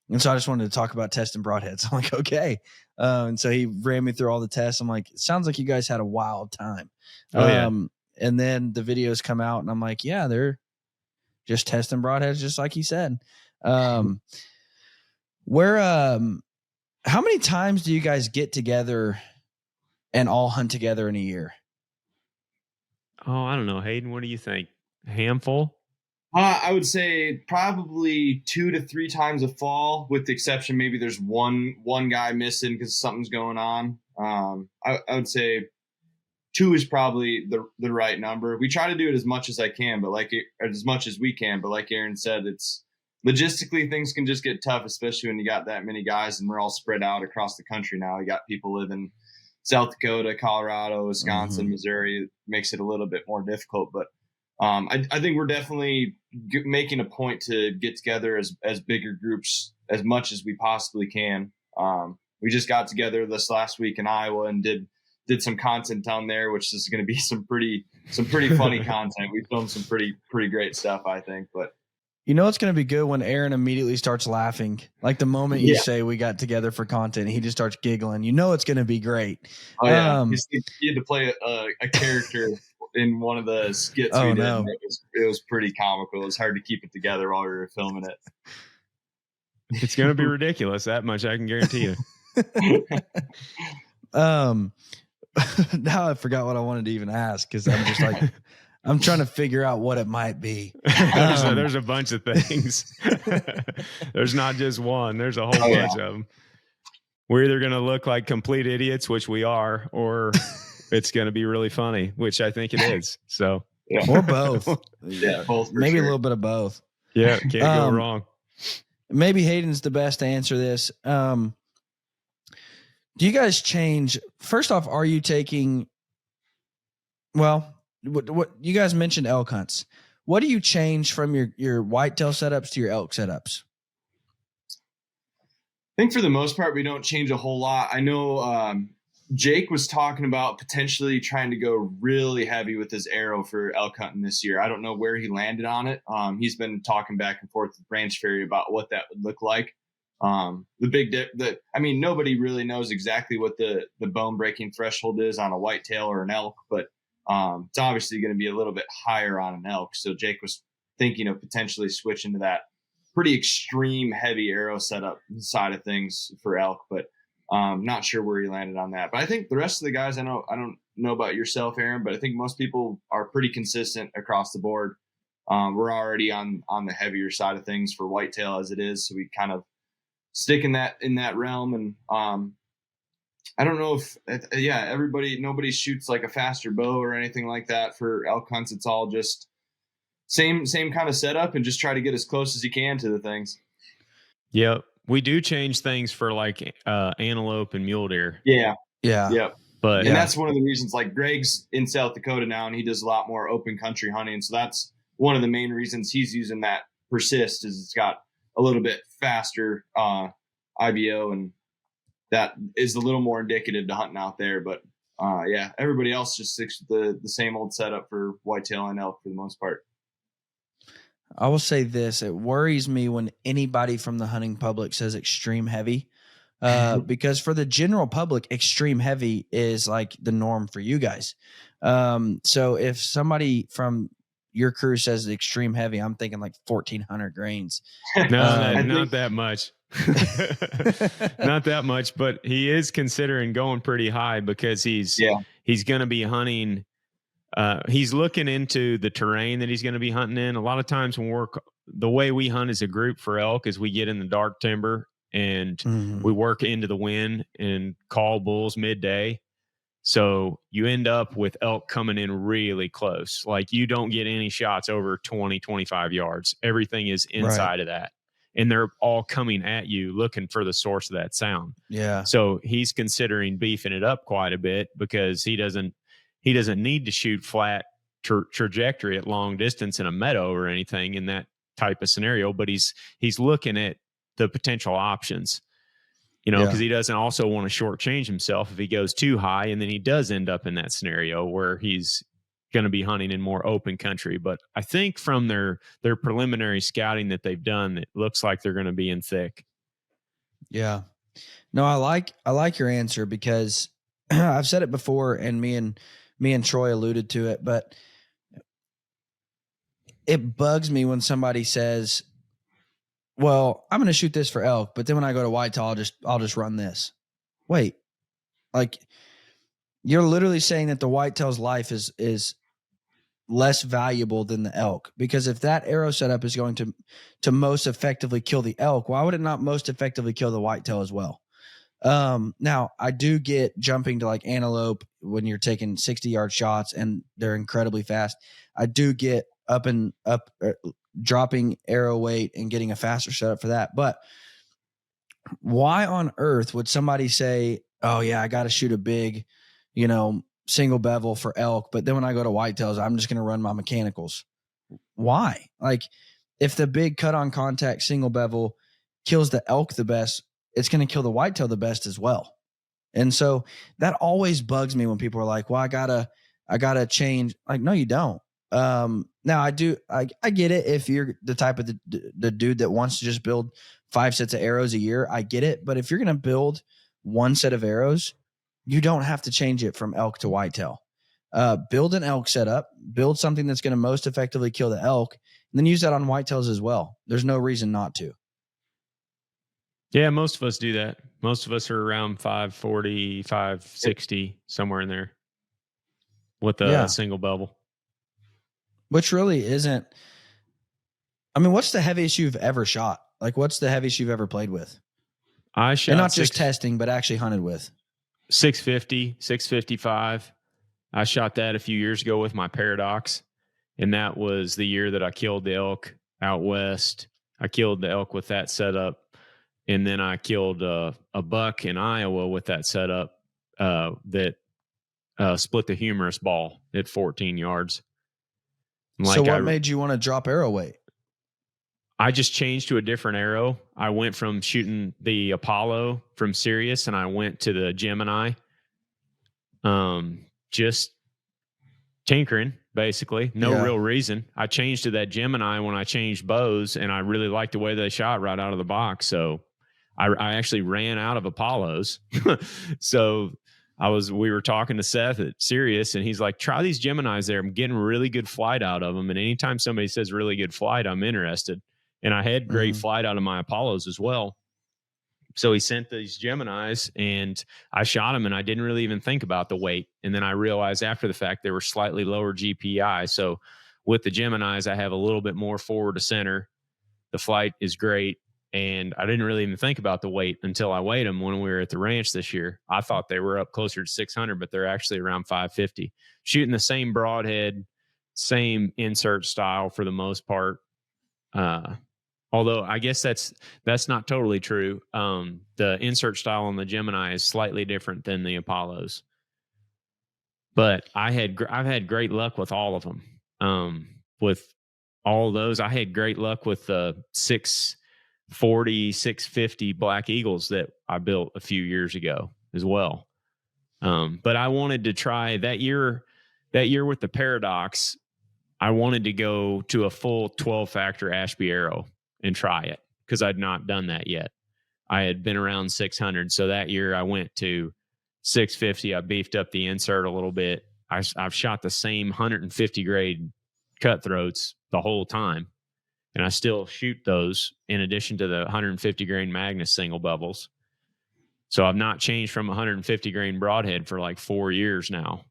And so I just wanted to talk about testing broadheads. I'm like, okay. And so he ran me through all the tests. I'm like, it sounds like you guys had a wild time. Oh, yeah. And then the videos come out and I'm like, yeah, they're just testing broadheads, just like he said. How many times do you guys get together and all hunt together in a year? Oh, I don't know. Hayden, what do you think? A handful? I would say probably 2 to 3 times a fall, with the exception maybe there's one guy missing because something's going on. I would say 2 is probably the right number. We try to do it as much as I can, but as much as we can. But like Aaron said, it's logistically things can just get tough, especially when you got that many guys and we're all spread out across the country now. You got people living South Dakota, Colorado, Wisconsin, Missouri. It makes it a little bit more difficult, but I think we're definitely making a point to get together as bigger groups as much as we possibly can. We just got together this last week in Iowa and did some content down there, which is going to be some pretty funny content. We filmed some pretty great stuff, I think. But it's going to be good when Aaron immediately starts laughing. Like the moment you say we got together for content, he just starts giggling. It's going to be great. Oh yeah, he had to play a character in one of the skits we did. No. It was pretty comical. It was hard to keep it together while we were filming it. It's going to be ridiculous. That much I can guarantee you. Now I forgot what I wanted to even ask because I'm just like, I'm trying to figure out what it might be. There's a bunch of things. There's not just one. There's a whole bunch of them. We're either going to look like complete idiots, which we are, or it's going to be really funny, which I think it is. So, or both. Both. Maybe a little bit of both. Yeah, can't go wrong. Maybe Hayden's the best to answer this. Do you guys change? First off, are you taking? Well, what you guys mentioned elk hunts. What do you change from your whitetail setups to your elk setups? I think for the most part, we don't change a whole lot. I know Jake was talking about potentially trying to go really heavy with his arrow for elk hunting this year. I don't know where he landed on it. He's been talking back and forth with Ranch Fairy about what that would look like. Nobody really knows exactly what the bone breaking threshold is on a whitetail or an elk, but it's obviously going to be a little bit higher on an elk. So Jake was thinking of potentially switching to that pretty extreme heavy arrow setup side of things for elk, but not sure where he landed on that. But I think the rest of the guys, I don't know about yourself, Aaron, but I think most people are pretty consistent across the board. We're already on the heavier side of things for whitetail as it is, so we kind of stick in that realm. And I don't know if nobody shoots like a faster bow or anything like that for elk hunts. It's all just same kind of setup and just try to get as close as you can to the things. Yeah, we do change things for like antelope and mule deer. Yeah. But that's one of the reasons, like Greg's in South Dakota now and he does a lot more open country hunting. So that's one of the main reasons he's using that Persist, is it's got a little bit faster IBO, and that is a little more indicative to hunting out there. But everybody else just sticks with the same old setup for whitetail and elk for the most part. I will say this: it worries me when anybody from the hunting public says extreme heavy, because for the general public, extreme heavy is like the norm for you guys. So if somebody from your crew says extreme heavy, I'm thinking like 1,400 grains. No, not that much. Not that much, but he is considering going pretty high because he's going to be hunting. He's looking into the terrain that he's going to be hunting in. A lot of times when the way we hunt as a group for elk is we get in the dark timber and Mhm. we work into the wind and call bulls midday. So you end up with elk coming in really close. Like you don't get any shots over 20, 25 yards. Everything is inside Right. of that. And they're all coming at you looking for the source of that sound. Yeah. So he's considering beefing it up quite a bit because he doesn't need to shoot flat trajectory at long distance in a meadow or anything in that type of scenario, but he's looking at the potential options, you know, Yeah. because he doesn't also want to shortchange himself if he goes too high, and then he does end up in that scenario where he's going to be hunting in more open country. But I think from their preliminary scouting that they've done, it looks like they're going to be in thick. Yeah. No, I like your answer because I've said it before, and me and Troy alluded to it, but it bugs me when somebody says, well, I'm going to shoot this for elk, but then when I go to whitetail, I'll just run this. Wait, like you're literally saying that the whitetail's life is less valuable than the elk, because if that arrow setup is going to most effectively kill the elk, why would it not most effectively kill the whitetail as well? Now I do get jumping to like antelope when you're taking 60-yard shots and they're incredibly fast. I do get up dropping arrow weight and getting a faster setup for that. But why on earth would somebody say, oh yeah, I got to shoot a big, single bevel for elk, but then when I go to whitetails, I'm just going to run my mechanicals? Why? Like if the big cut on contact single bevel kills the elk the best, it's going to kill the whitetail the best as well. And so that always bugs me when people are like, well, I gotta change. Like, no, you don't. Now I get it. If you're the type of the dude that wants to just build 5 sets of arrows a year, I get it. But if you're going to build one set of arrows, you don't have to change it from elk to whitetail. Build an elk setup, build something that's going to most effectively kill the elk, and then use that on whitetails as well. There's no reason not to. Yeah, most of us do that. Most of us are around 540, 560, somewhere in there with a single bevel. Which really isn't. I mean, what's the heaviest you've ever shot? Like, what's the heaviest you've ever played with? I shot, and not just testing, but actually hunted with. 650, 655. I shot that a few years ago with my Paradox, and that was the year that I killed the elk out west. I killed the elk with that setup. And then I killed a buck in Iowa with that setup that split the humerus ball at 14 yards. Like so what made you want to drop arrow weight? I just changed to a different arrow. I went from shooting the Apollo from Sirius, and I went to the Gemini. Just tinkering, basically. No real reason. I changed to that Gemini when I changed bows, and I really liked the way they shot right out of the box. So I actually ran out of Apollos. So we were talking to Seth at Sirius, and he's like, try these Geminis there. I'm getting really good flight out of them. And anytime somebody says really good flight, I'm interested. And I had great flight out of my Apollos as well. So he sent these Geminis, and I shot them, and I didn't really even think about the weight. And then I realized after the fact they were slightly lower GPI. So with the Geminis, I have a little bit more forward to center. The flight is great. And I didn't really even think about the weight until I weighed them when we were at the ranch this year. I thought they were up closer to 600, but they're actually around 550. Shooting the same broadhead, same insert style for the most part. Although I guess that's not totally true. The insert style on the Gemini is slightly different than the Apollos. But I've had great luck with all of them. With all those, I had great luck with the 640, 650 Black Eagles that I built a few years ago as well. But I wanted to try that year with the Paradox. I wanted to go to a full 12 factor Ashby arrow and try it because I'd not done that yet. I had been around 600. So that year I went to 650. I beefed up the insert a little bit. I've shot the same 150 grade cutthroats the whole time. And I still shoot those in addition to the 150 grain Magnus single bevels. So I've not changed from 150 grain broadhead for like 4 years now.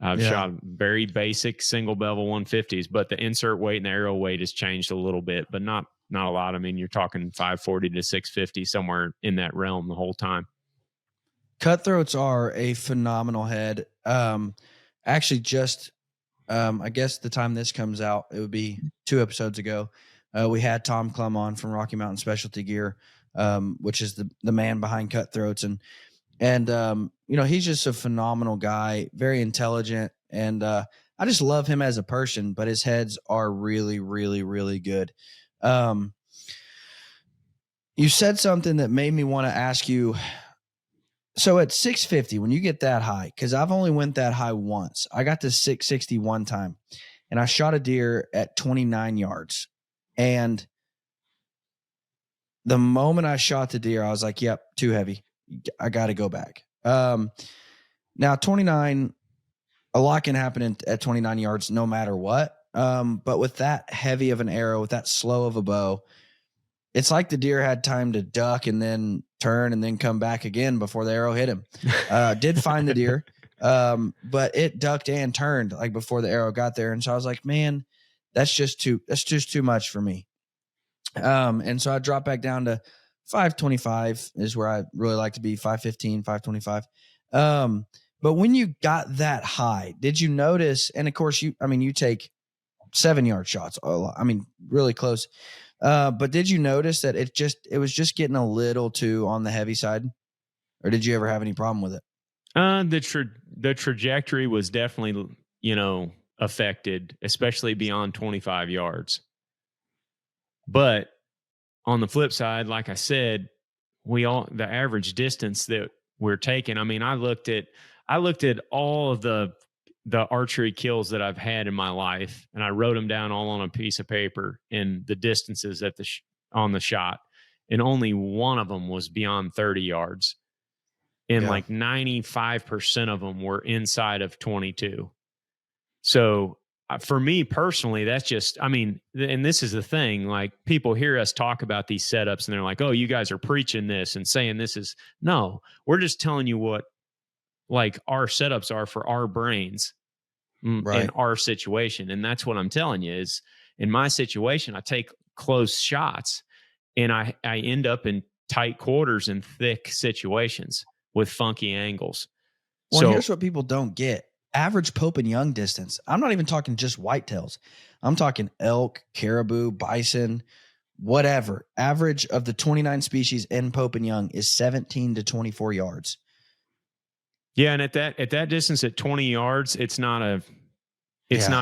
I've shot very basic single bevel 150s, but the insert weight and the arrow weight has changed a little bit, but not not a lot. I mean, you're talking 540 to 650, somewhere in that realm the whole time. Cutthroats are a phenomenal head. Actually, just I guess the time this comes out, it would be 2 episodes ago. We had Tom Klum on from Rocky Mountain Specialty Gear, which is the man behind Cutthroats, and you know, he's just a phenomenal guy, very intelligent, and I just love him as a person. But his heads are really, really, really good. You said something that made me want to ask you. So at 650, when you get that high, because I've only went that high once. I got to 660 one time, and I shot a deer at 29 yards. And the moment I shot the deer, I was like, yep, too heavy. I got to go back. Now 29, a lot can happen at 29 yards no matter what. But with that heavy of an arrow, with that slow of a bow, it's like the deer had time to duck and then turn and then come back again before the arrow hit him. Did find the deer, but it ducked and turned like before the arrow got there. And so I was like, man, that's just too much for me. And so I dropped back down to 525 is where I really like to be, 515, 525. But when you got that high, did you notice, and of course you take 7-yard shots, really close. But did you notice that it was just getting a little too on the heavy side, or did you ever have any problem with it? The trajectory was definitely, affected, especially beyond 25 yards. But on the flip side, like I said, the average distance that we're taking. I mean, I looked at all of the archery kills that I've had in my life, and I wrote them down all on a piece of paper and the distances on the shot. And only one of them was beyond 30 yards. And like 95% of them were inside of 22. So for me personally, that's just, and this is the thing, like people hear us talk about these setups and they're like, oh, you guys are preaching this and saying this is, no, we're just telling you what like our setups are for our brains in our situation. And that's what I'm telling you is in my situation, I take close shots and I end up in tight quarters and thick situations with funky angles. Well, so here's what people don't get. Average Pope and Young distance. I'm not even talking just whitetails. I'm talking elk, caribou, bison, whatever. Average of the 29 species in Pope and Young is 17 to 24 yards. Yeah, and at that distance at 20 yards, it's not a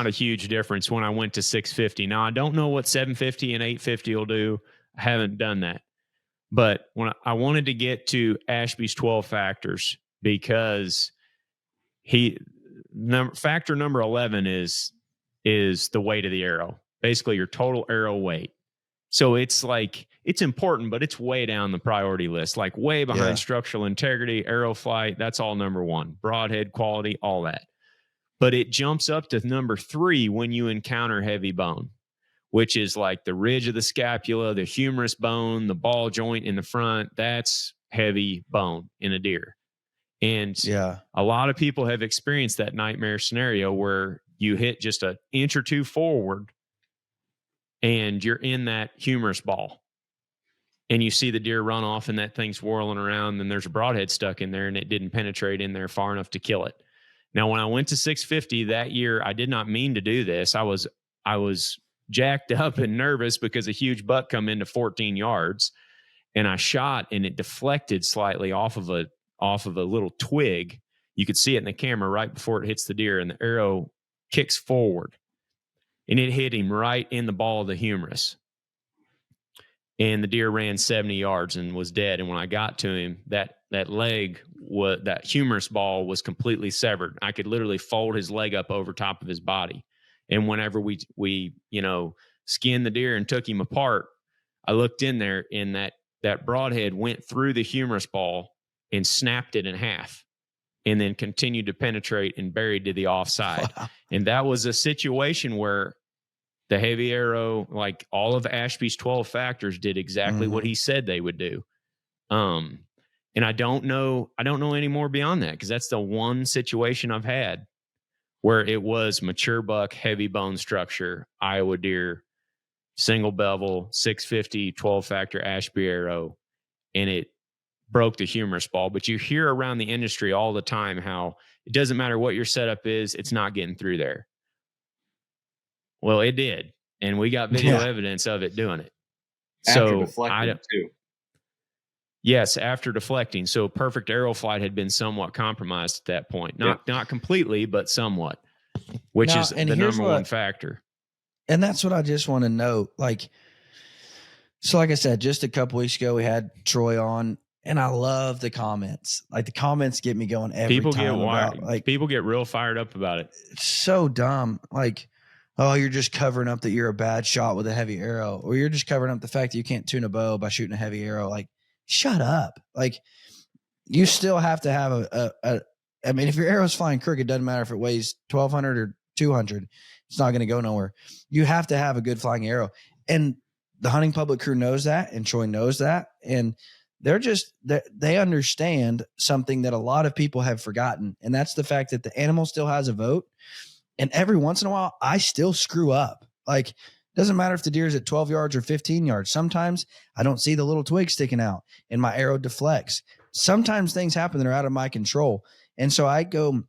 huge difference when I went to 650. Now, I don't know what 750 and 850 will do. I haven't done that. But when I wanted to get to Ashby's 12 factors because factor number 11 is the weight of the arrow, basically your total arrow weight. So it's like, it's important, but it's way down the priority list, like way behind structural integrity, arrow flight. That's all number 1, broadhead quality, all that. But it jumps up to number 3 when you encounter heavy bone, which is like the ridge of the scapula, the humerus bone, the ball joint in the front. That's heavy bone in a deer. And a lot of people have experienced that nightmare scenario where you hit just an inch or two forward and you're in that humerus ball and you see the deer run off and that thing's whirling around and there's a broadhead stuck in there and it didn't penetrate in there far enough to kill it. Now, when I went to 650 that year, I did not mean to do this. I was jacked up and nervous because a huge buck come into 14 yards and I shot and it deflected slightly off of a little twig. You could see it in the camera right before it hits the deer and the arrow kicks forward and it hit him right in the ball of the humerus. And the deer ran 70 yards and was dead. And when I got to him, that humerus ball was completely severed. I could literally fold his leg up over top of his body. And whenever we skinned the deer and took him apart, I looked in there and that broadhead went through the humerus ball and snapped it in half and then continued to penetrate and buried to the offside. Wow. And that was a situation where the heavy arrow, like all of Ashby's 12 factors, did exactly what he said they would do. And I don't know any more beyond that because that's the one situation I've had where it was mature buck, heavy bone structure, Iowa deer, single bevel, 650, 12 factor Ashby arrow, and it broke the humerus ball. But you hear around the industry all the time how it doesn't matter what your setup is, it's not getting through there. Well, it did. And we got video evidence of it doing it. After deflecting too. Yes, after deflecting. So perfect arrow flight had been somewhat compromised at that point. Not completely, but somewhat, which is the number one factor. And that's what I just want to note. Like I said, just a couple weeks ago, we had Troy on, and I love the comments. Like the comments get me going every time. People get real fired up about it. It's so dumb. Like, oh, you're just covering up that you're a bad shot with a heavy arrow, or you're just covering up the fact that you can't tune a bow by shooting a heavy arrow. Like, shut up. Like, you still have to have I mean, if your arrow's flying crooked, it doesn't matter if it weighs 1,200 or 200. It's not going to go nowhere. You have to have a good flying arrow. And the hunting public crew knows that, and Troy knows that. And they understand something that a lot of people have forgotten. And that's the fact that the animal still has a vote. And every once in a while, I still screw up. Like, it doesn't matter if the deer is at 12 yards or 15 yards. Sometimes I don't see the little twig sticking out and my arrow deflects. Sometimes things happen that are out of my control. And so I go,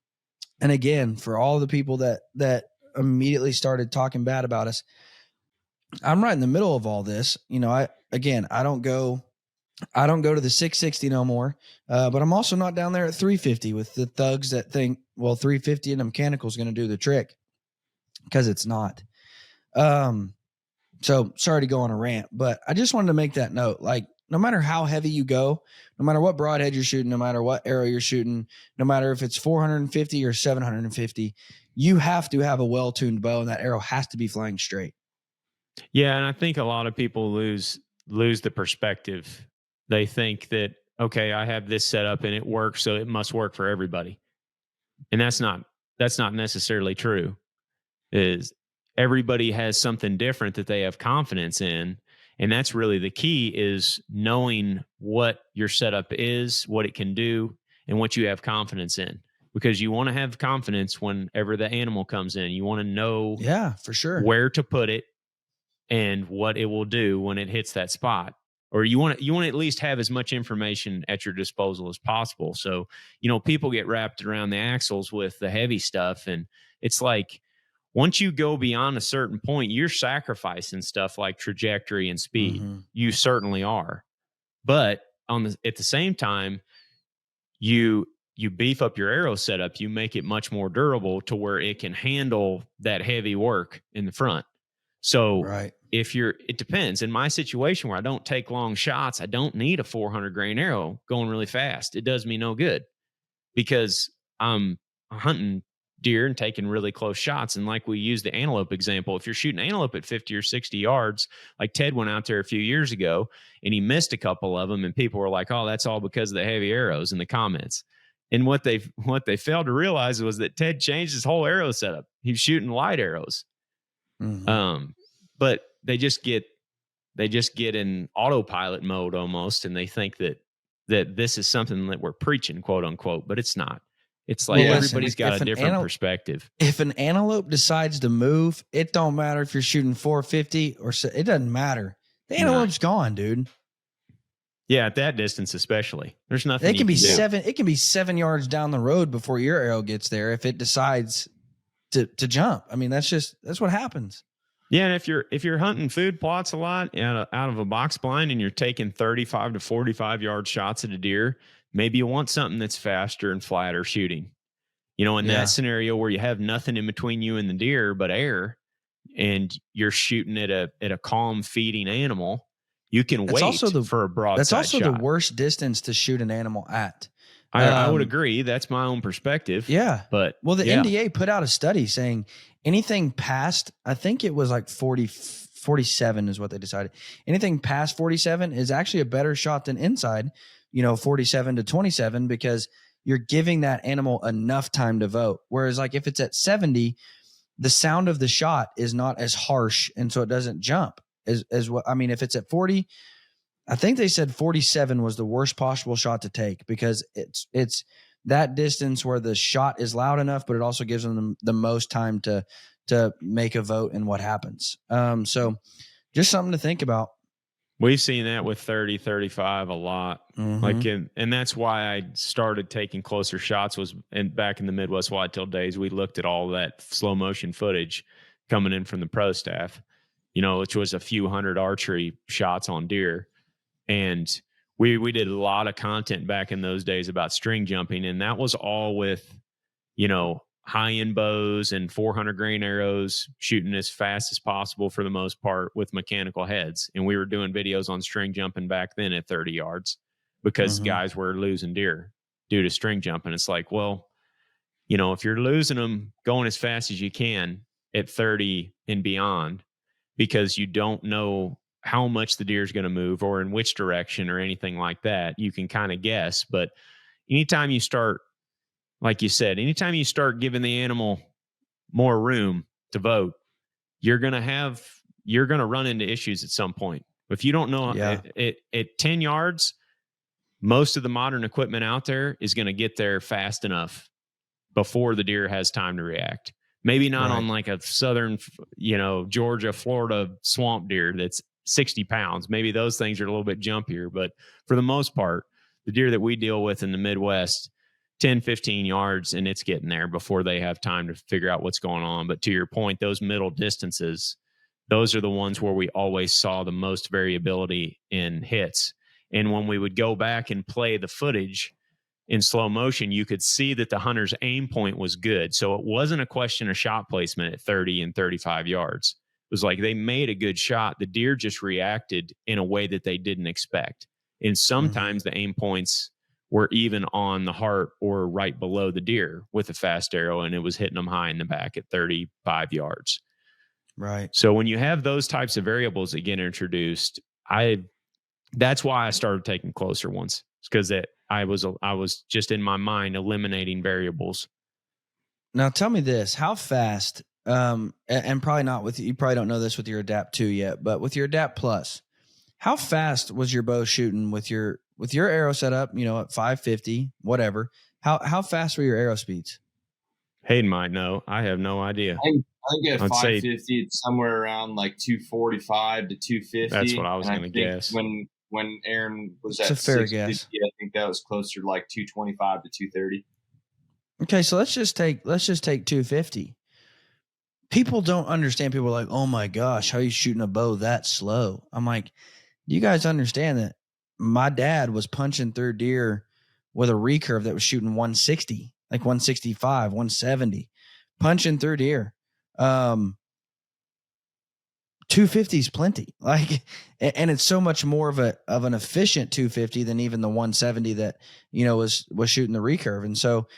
and again, for all the people that immediately started talking bad about us, I'm right in the middle of all this. You know, I don't go to the 660 no more, but I'm also not down there at 350 with the thugs that think, well, 350 and a mechanical is going to do the trick, because it's not. So sorry to go on a rant, but I just wanted to make that note. Like, no matter how heavy you go, no matter what broadhead you're shooting, no matter what arrow you're shooting, no matter if it's 450 or 750, you have to have a well-tuned bow, and that arrow has to be flying straight. Yeah, and I think a lot of people lose the perspective. They think that, okay, I have this set up and it works, so it must work for everybody. And that's not necessarily true. Is everybody has something different that they have confidence in. And that's really the key, is knowing what your setup is, what it can do, and what you have confidence in. Because you want to have confidence whenever the animal comes in. You want to know for sure where to put it and what it will do when it hits that spot. Or you want to at least have as much information at your disposal as possible. So, you know, people get wrapped around the axles with the heavy stuff. And it's like, once you go beyond a certain point, you're sacrificing stuff like trajectory and speed. Mm-hmm. You certainly are. But at the same time, you beef up your arrow setup, you make it much more durable to where it can handle that heavy work in the front. So it depends. In my situation where I don't take long shots, I don't need a 400 grain arrow going really fast. It does me no good, because I'm hunting deer and taking really close shots. And like we use the antelope example, if you're shooting antelope at 50 or 60 yards, like Ted went out there a few years ago and he missed a couple of them, and people were like, oh, that's all because of the heavy arrows in the comments. And what they failed to realize was that Ted changed his whole arrow setup. He was shooting light arrows. Mm-hmm. But they just get in autopilot mode almost, and they think that this is something that we're preaching, quote unquote, but it's not. It's like everybody's got a different perspective. If an antelope decides to move, it don't matter if you're shooting 450 or it doesn't matter. The antelope's gone, dude. Yeah, at that distance especially. There's nothing. It can be 7 yards down the road before your arrow gets there if it decides to jump. I mean, that's what happens. Yeah, and if you're hunting food plots a lot out of a box blind, and you're taking 35 to 45 yard shots at a deer, maybe you want something that's faster and flatter shooting. You know, in that scenario where you have nothing in between you and the deer but air, and you're shooting at a calm feeding animal, you can wait for a broadside That's also shot. the worst distance to shoot an animal at. I would agree. That's my own perspective. Yeah. But the NDA put out a study saying anything past, I think it was like 47 is what they decided. Anything past 47 is actually a better shot than inside, 47 to 27, because you're giving that animal enough time to vote. Whereas like if it's at 70, the sound of the shot is not as harsh, and so it doesn't jump as what, I mean, if it's at 40, I think they said 47 was the worst possible shot to take, because it's that distance where the shot is loud enough, but it also gives them the most time to make a vote and what happens. So Just something to think about. We've seen that with 30, 35 a lot. Mhm. And that's why I started taking closer shots back in the Midwest Whitetail days. We looked at all that slow motion footage coming in from the pro staff, which was a few hundred archery shots on deer. And we did a lot of content back in those days about string jumping. And that was all with, high end bows and 400 grain arrows shooting as fast as possible for the most part with mechanical heads. And we were doing videos on string jumping back then at 30 yards because guys were losing deer due to string jumping. It's like, well, if you're losing them going as fast as you can at 30 and beyond, because you don't know how much the deer is going to move or in which direction or anything like that, you can kind of guess. But anytime you start, like you said, anytime you start giving the animal more room to vote, you're going to run into issues at some point. If you don't know at 10 yards, most of the modern equipment out there is going to get there fast enough before the deer has time to react. Maybe not on like a southern, Georgia, Florida swamp deer that's 60 pounds. Maybe those things are a little bit jumpier, but for the most part, the deer that we deal with in the Midwest, 10, 15 yards, and it's getting there before they have time to figure out what's going on. But to your point, those middle distances, those are the ones where we always saw the most variability in hits. And when we would go back and play the footage in slow motion, you could see that the hunter's aim point was good. So it wasn't a question of shot placement at 30 and 35 yards. It was like they made a good shot. The deer just reacted in a way that they didn't expect. And sometimes the aim points were even on the heart or right below the deer with a fast arrow, and it was hitting them high in the back at 35 yards. Right. So when you have those types of variables that get introduced, that's why I started taking closer ones, because I was just in my mind eliminating variables. Now tell me this: how fast? And probably not with you. Probably don't know this with your Adapt 2 yet, but with your Adapt Plus, how fast was your bow shooting with your arrow setup? At 550, whatever. How fast were your arrow speeds? Hayden might know. I have no idea. I think at 550, it's somewhere around like 245 to 250. That's what I was going to guess. When Aaron was at it's a fair guess. I think that was closer to like 225 to 230. Okay, so let's just take 250. People don't understand. People are like, oh my gosh, how are you shooting a bow that slow? I'm like, do you guys understand that my dad was punching through deer with a recurve that was shooting 160, like 165, 170, punching through deer. 250 is plenty. And it's so much more of an efficient 250 than even the 170 that, was shooting the recurve. And so,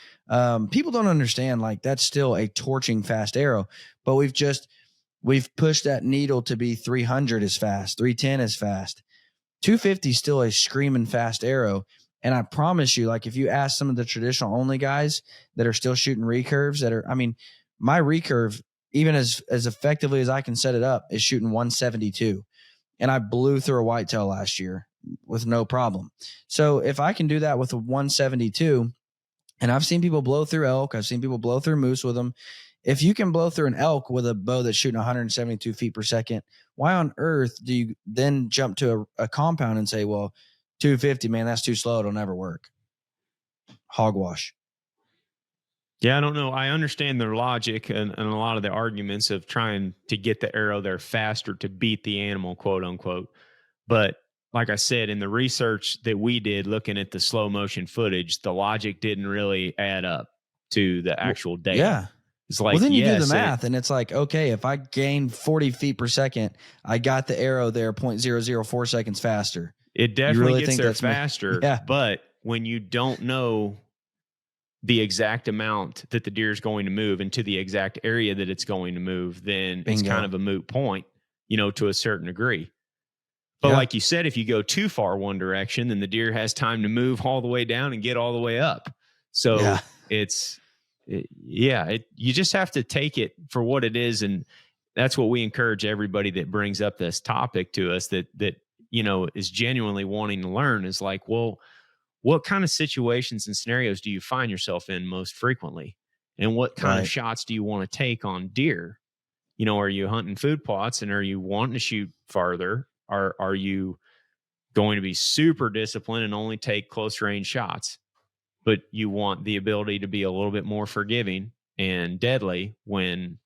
people don't understand, like, that's still a torching fast arrow, but we've pushed that needle to be 300 as fast, 310 as fast. 250 is still a screaming fast arrow. And I promise you, like, if you ask some of the traditional only guys that are still shooting recurves my recurve, even as effectively as I can set it up, is shooting 172. And I blew through a whitetail last year with no problem. So if I can do that with a 172, and I've seen people blow through elk, I've seen people blow through moose with them. If you can blow through an elk with a bow that's shooting 172 feet per second, why on earth do you then jump to a compound and say, well, 250, man, that's too slow, it'll never work? Hogwash. Yeah, I don't know. I understand their logic and a lot of the arguments of trying to get the arrow there faster to beat the animal, quote unquote. But like I said, in the research that we did looking at the slow motion footage, the logic didn't really add up to the actual data. Yeah. It's like, well, then you do the math, and it's like, okay, if I gain 40 feet per second, I got the arrow there 0.004 seconds faster. It definitely gets there faster. Yeah. But when you don't know the exact amount that the deer is going to move into the exact area that it's going to move, then Bingo. It's kind of a moot point, to a certain degree. But like you said, if you go too far one direction, then the deer has time to move all the way down and get all the way up. So you just have to take it for what it is. And that's what we encourage everybody that brings up this topic to us that is genuinely wanting to learn, is like, well, what kind of situations and scenarios do you find yourself in most frequently? And what kind of shots do you want to take on deer? you know, are you hunting food plots and are you wanting to shoot farther? Are you going to be super disciplined and only take close range shots, but you want the ability to be a little bit more forgiving and deadly when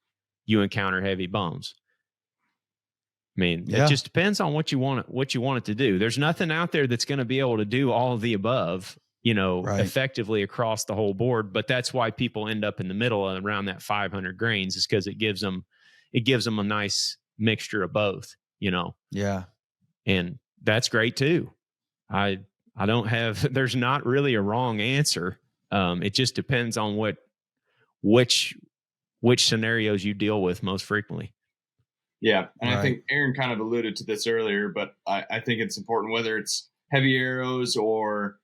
you encounter heavy bones? I mean, it just depends on what you want it to do. There's nothing out there that's going to be able to do all of the above, you know, effectively across the whole board. But that's why people end up in the middle around that 500 grains, is because it gives them a nice mixture of both, you know? Yeah. And that's great too. I don't have, there's not really a wrong answer. It just depends on which scenarios you deal with most frequently. Yeah. And I think Aaron kind of alluded to this earlier, but I think it's important, whether it's heavy arrows or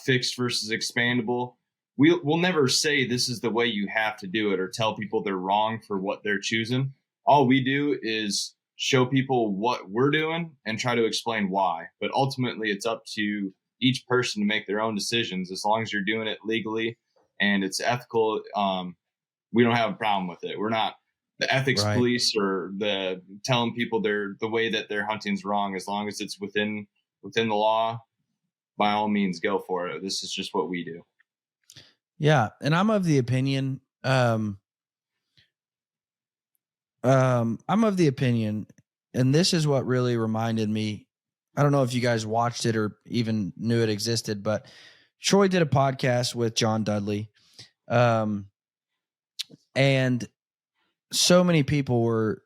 fixed versus expandable. We'll never say this is the way you have to do it or tell people they're wrong for what they're choosing. All we do is show people what we're doing and try to explain why. But ultimately, it's up to each person to make their own decisions. As long as you're doing it legally and it's ethical, we don't have a problem with it. We're not the ethics police or the telling people the way that their hunting's wrong. As long as it's within the law, by all means, go for it. This is just what we do. Yeah, and I'm of the opinion. I'm of the opinion, and this is what really reminded me. I don't know if you guys watched it or even knew it existed, but Troy did a podcast with John Dudley, and so many people were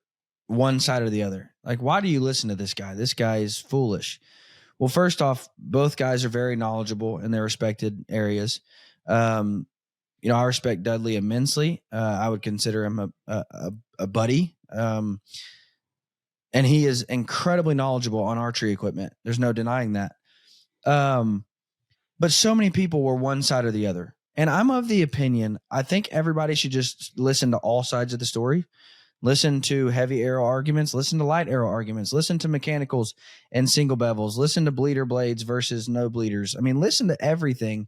one side or the other. Like, why do you listen to this guy? This guy is foolish. Well, first off, both guys are very knowledgeable in their respected areas. You know, I respect Dudley immensely. I would consider him a buddy. And he is incredibly knowledgeable on archery equipment. There's no denying that. But so many people were one side or the other. And I'm of the opinion, I think everybody should just listen to all sides of the story. Listen to heavy arrow arguments, listen to light arrow arguments, listen to mechanicals and single bevels, listen to bleeder blades versus no bleeders. I mean, listen to everything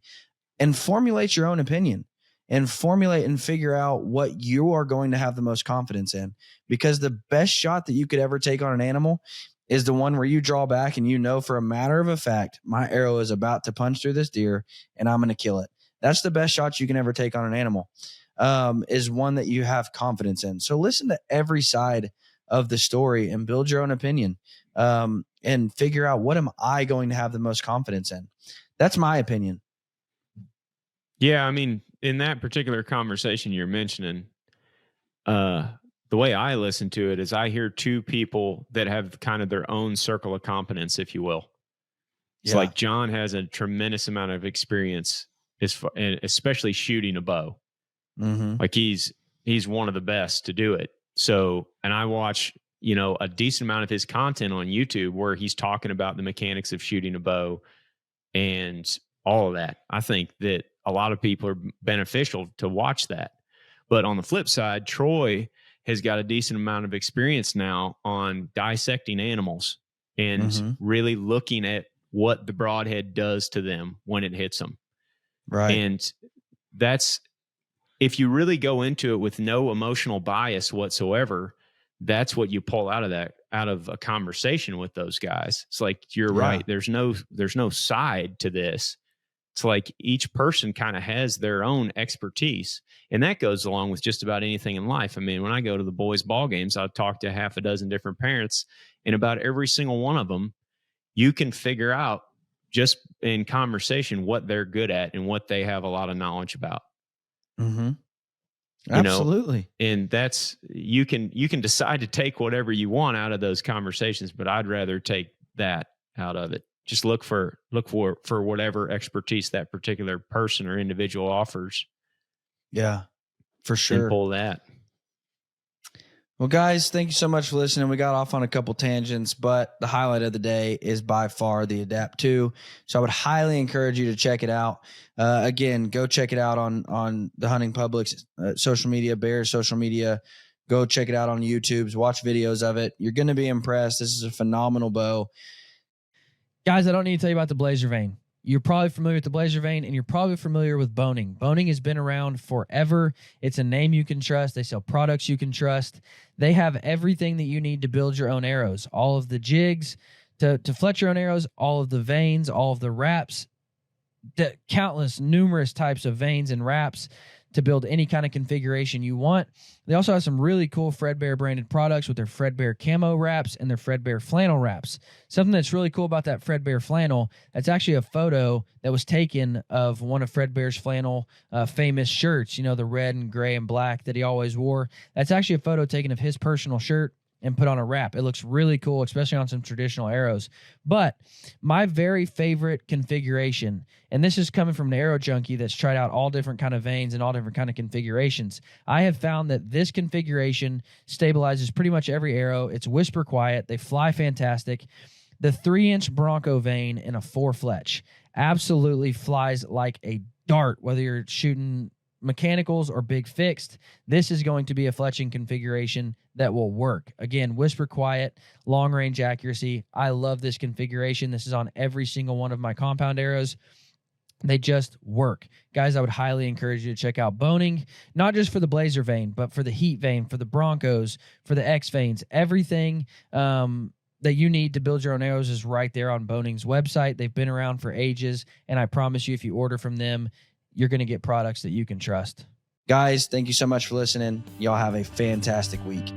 and formulate your own opinion and formulate and figure out what you are going to have the most confidence in. Because the best shot that you could ever take on an animal is the one where you draw back and you know for a matter of a fact, my arrow is about to punch through this deer and I'm going to kill it. That's the best shot you can ever take on an animal, is one that you have confidence in. So listen to every side of the story and build your own opinion, and figure out, what am I going to have the most confidence in? That's my opinion. Yeah. I mean, in that particular conversation you're mentioning, the way I listen to it is I hear two people that have kind of their own circle of competence, if you will. It's like John has a tremendous amount of experience, especially shooting a bow. Mm-hmm. Like he's one of the best to do it. So, and I watch, you know, a decent amount of his content on YouTube where he's talking about the mechanics of shooting a bow and all of that. I think that a lot of people are beneficial to watch that. But on the flip side, Troy has got a decent amount of experience now on dissecting animals and really looking at what the broadhead does to them when it hits them. Right. And that's, if you really go into it with no emotional bias whatsoever, that's what you pull out of a conversation with those guys. It's like, you're right. There's no side to this. It's like each person kind of has their own expertise, and that goes along with just about anything in life. I mean, when I go to the boys' ball games, I'll talk to half a dozen different parents, and about every single one of them, you can figure out just in conversation what they're good at and what they have a lot of knowledge about. Mm-hmm. Absolutely. You know? And that's, you can decide to take whatever you want out of those conversations, but I'd rather take that out of it. Just look for whatever expertise that particular person or individual offers. Yeah, for sure. And pull that. Well, guys, thank you so much for listening. We got off on a couple tangents, but the highlight of the day is by far the Adapt 2. So I would highly encourage you to check it out. Again, go check it out on the Hunting Public's social media, Bear's social media. Go check it out on YouTube's. Watch videos of it. You're going to be impressed. This is a phenomenal bow. Guys, I don't need to tell you about the Blazer Vane. You're probably familiar with the Blazer Vane, and you're probably familiar with Boning. Boning has been around forever. It's a name you can trust. They sell products you can trust. They have everything that you need to build your own arrows. All of the jigs to fletch your own arrows, all of the vanes, all of the wraps, the countless, numerous types of vanes and wraps to build any kind of configuration you want. They also have some really cool Fredbear branded products with their Fredbear camo wraps and their Fredbear flannel wraps. Something that's really cool about that Fredbear flannel, that's actually a photo that was taken of one of Fredbear's flannel famous shirts, you know, the red and gray and black that he always wore. That's actually a photo taken of his personal shirt and put on a wrap. It looks really cool, especially on some traditional arrows. But my very favorite configuration, and this is coming from an arrow junkie that's tried out all different kind of vanes and all different kind of configurations, I have found that this configuration stabilizes pretty much every arrow. It's whisper quiet. They fly fantastic. The 3-inch Bronco vane in a 4 fletch absolutely flies like a dart, whether you're shooting mechanicals or big fixed. This is going to be a fletching configuration that will work. Again, whisper quiet, long range accuracy. I love this configuration. This is on every single one of my compound arrows. They just work. Guys, I would highly encourage you to check out Boning, not just for the Blazer vane, but for the Heat vane, for the Broncos, for the X vanes. Everything that you need to build your own arrows is right there on Boning's website. They've been around for ages, and I promise you, if you order from them, you're going to get products that you can trust. Guys, thank you so much for listening. Y'all have a fantastic week.